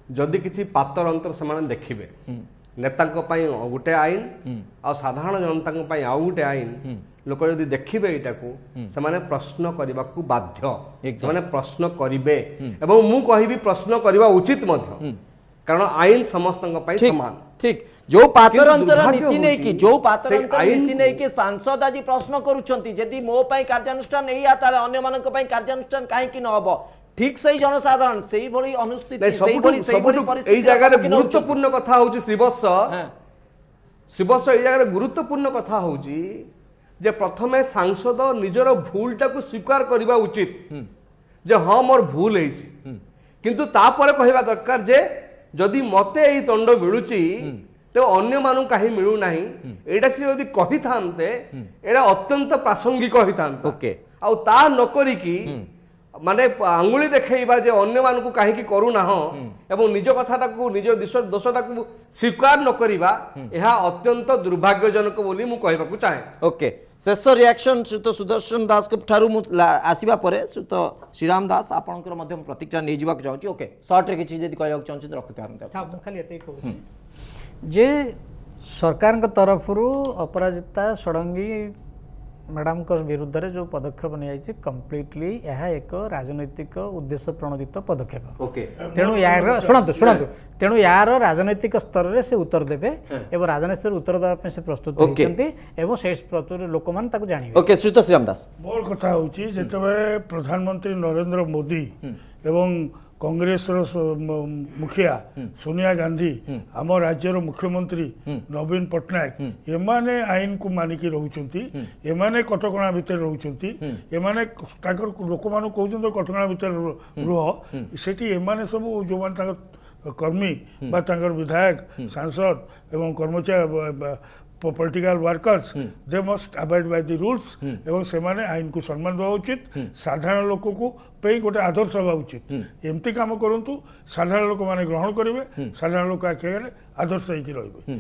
[SPEAKER 3] जदि किसी पातर अंतर से देखिए नेता गोटे आईन आ साधारण जनता आउ गोटे आईन लोक जदि देखिए यहाँ से प्रश्न करने को बाध्य से प्रश्न करेंगे एवं मु कहि प्रश्न करवा उचित कारण आईन समस्त समान
[SPEAKER 1] ठीक जो पातर अंतर नीति नहीं कि जो पातर अंतर नीति नहीं कि सांसद आज प्रश्न करूछंती यदि मो पई कार्यानुष्ठान नहीं आता अन्य मानक पई कार्यानुष्ठान काहे कि न हबो ठीक सही जनसाधारण सही भली अनुस्थिति सही भली परिस्थिति
[SPEAKER 3] एई जगह गुरुत्वपूर्ण कथा होची श्रीवत्स श्रीवत्स एई जगह गुरुत्वपूर्ण कथा होची जे प्रथमे सांसद निजर भूलटा को स्वीकार करबा उचित जे हां मोर भूल हेची किंतु तापर कहबा दरकार जे जदि मते एई दंड मिलुची तो अन्य मानु कहीं मिलू नहीं एटा से यदि कहि थांते एटा अत्यंत प्रासंगिक होई थांता
[SPEAKER 1] ओके
[SPEAKER 3] आ ता न करी की माने आंगुली देखैबा जे अन्य मानु को काहे की करू ना हो एवं निज कथाटा को निज दोषटा को स्वीकार न करिबा एहा अत्यंत दुर्भाग्यजनक बोली मु कहबा को चाहे
[SPEAKER 1] ओके शेष रिएक्शन श्रीत सुदर्शन दास को ठारू मु आसीबा परे श्रीत श्रीराम दास आपनकर मध्य प्रतिक्रिया नै जीवा चाहूची ओके शॉर्ट रे किछि जदि कहय चाहूची त रखि पारंते
[SPEAKER 5] हाँ मुझे खाली ये कहूँ जे सरकार तरफ अपराजिता षडंगी मैडम विरुद्ध रे जो पदक्षेप नहीं कम्प्लीटली यह एक राजनैतिक उद्देश्य प्रणोदित पदक्षेप
[SPEAKER 1] ओके
[SPEAKER 5] तेणु यार शुणु शुणु तेणु यार राजनैतिक स्तर रे से उत्तर देबे एवं राजनैतिक स्तर उत्तर देबा से प्रस्तुत होइछन्ती एवं से प्रस्तुत लोक मान ताकु जानिबे
[SPEAKER 1] ओके श्रीत श्रीराम दास
[SPEAKER 2] मोर कथा होची जेतबे प्रधानमंत्री नरेंद्र मोदी एवं कांग्रेस मुखिया सोनिया गांधी आम राज्यर मुख्यमंत्री नवीन पट्टनायक एमाने आईन को मानिकी रहउचंती एमाने कटकणा भितर रहउचंती एमाने ताकर लोक मानु कहउचंती कटकणा भितर रुह सेठी एमाने सब जो मान ताकर कर्मी बा ताकर विधायक सांसद एवं कर्मचारी political workers they must abide by the rules एवं से माने आईन को सम्मान देवा उचित साधारण लोक को पे गोटे आदर्श हवा उचित एमती काम करंतु साधारण लोक माने ग्रहण करेंगे साधारण लोक आखे आदर्श होइकी रहिबे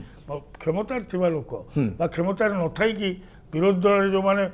[SPEAKER 2] क्षमतार थिबा लोक बा क्षमतार न थाई कि विरोध दल जो माने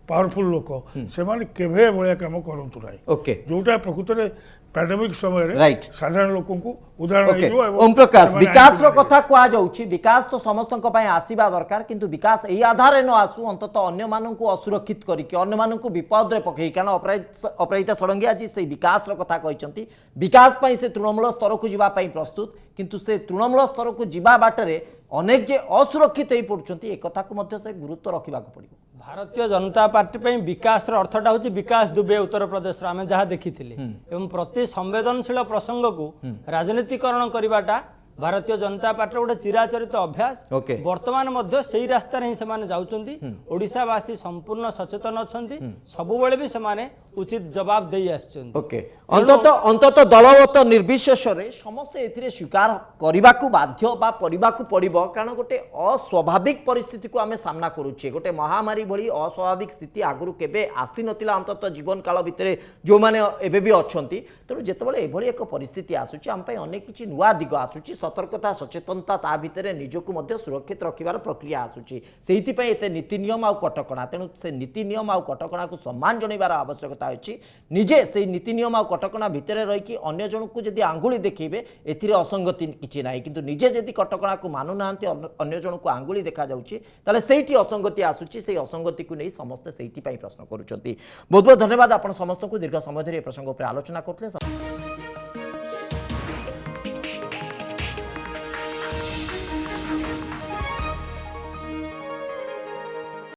[SPEAKER 2] पावरफुल लोक से माने केभे भलिया काम करंतु नाही
[SPEAKER 1] ओके
[SPEAKER 2] जोटा प्रकृत रे पैंडेमिक समय रे
[SPEAKER 1] राइट
[SPEAKER 2] साधारण लोकों को उदाहरण
[SPEAKER 1] ओके
[SPEAKER 2] हेइबो एवं
[SPEAKER 1] ओम प्रकाश
[SPEAKER 2] ସେମାନେ
[SPEAKER 1] विकास रो
[SPEAKER 2] आईन को
[SPEAKER 1] कथा कुआ जाउची विकास तो समस्तक पय आसीबा दरकार किंतु विकास एई आधार न आसु अंतत अन्य मानन को असुरक्षित करी कि अन्य मानन को विपद रे पकई कारण अपराजिता षडंगी आज से विकास रो कथा कहिसंती विकास पय से तृणमूल स्तर को जीवा पय प्रस्तुत किंतु से तृणमूल स्तर को जीवा बाटरे अनेक जे असुरक्षित होई पड़छंती ए कथा को मध्य से गुरुत्व रखिबा को पड़िबो
[SPEAKER 4] भारतीय जनता पार्टी पे विकास अर्थटा हूँ विकास दुबे उत्तर प्रदेश आम जहाँ देखी एवं प्रति संवेदनशील प्रसंग को राजनीतिकरण करवाटा भारतीय जनता पार्टी गोटे चिराचरित अभ्यास
[SPEAKER 1] ओके।
[SPEAKER 4] वर्तमान मध्य से रास्तार ही से जाउछंती ओडिशावासी संपूर्ण सचेतन अछंती सबुबेले भी से उचित जवाब दे आछंती
[SPEAKER 1] ओके अंतत दलगत निर्विशेष रे समस्त एथिरे स्वीकार करबाकू बाध्य बा परिबाकू पड़िबो कारण गोटे अस्वाभाविक परिस्थिति को आमे सामना करूछे गोटे महामारी भली अस्वाभाविक स्थिति आगुरु केबे आसी नतिला अंतत जीवन काल भितरे जो माने एबे भी अछंती तेणु जेतेबेले एभली एक परिस्थिति आसुची आम पय अनेक किछि नुवा दिग आसुची सतर्कता सचेतनता ता भितरे निजको मध्य सुरक्षित रखिबार प्रक्रिया आसुची सेहिति पय एते नीति नियम आ कटकणा तेणु से नीति नियम आ कटकणा को सम्मान जणैबार आवश्यकता अछि निजे से नीति नियम आ कटकणा भितरे रही कि अन्य जन को जदि आंगुली देखिबे एथिरे असंगति किछि नाही किंतु निजे जदि कटकणा को मानु नांती अन्य जन को आंगुली देखा जाउची ताले सेहिति असंगति आसुची से असंगति को नै समस्त सेहिति पय प्रश्न करूचंती बहुत बहुत धन्यवाद आपण समस्त को दीर्घ समय धरि ए प्रसंग पर आलोचना करथले।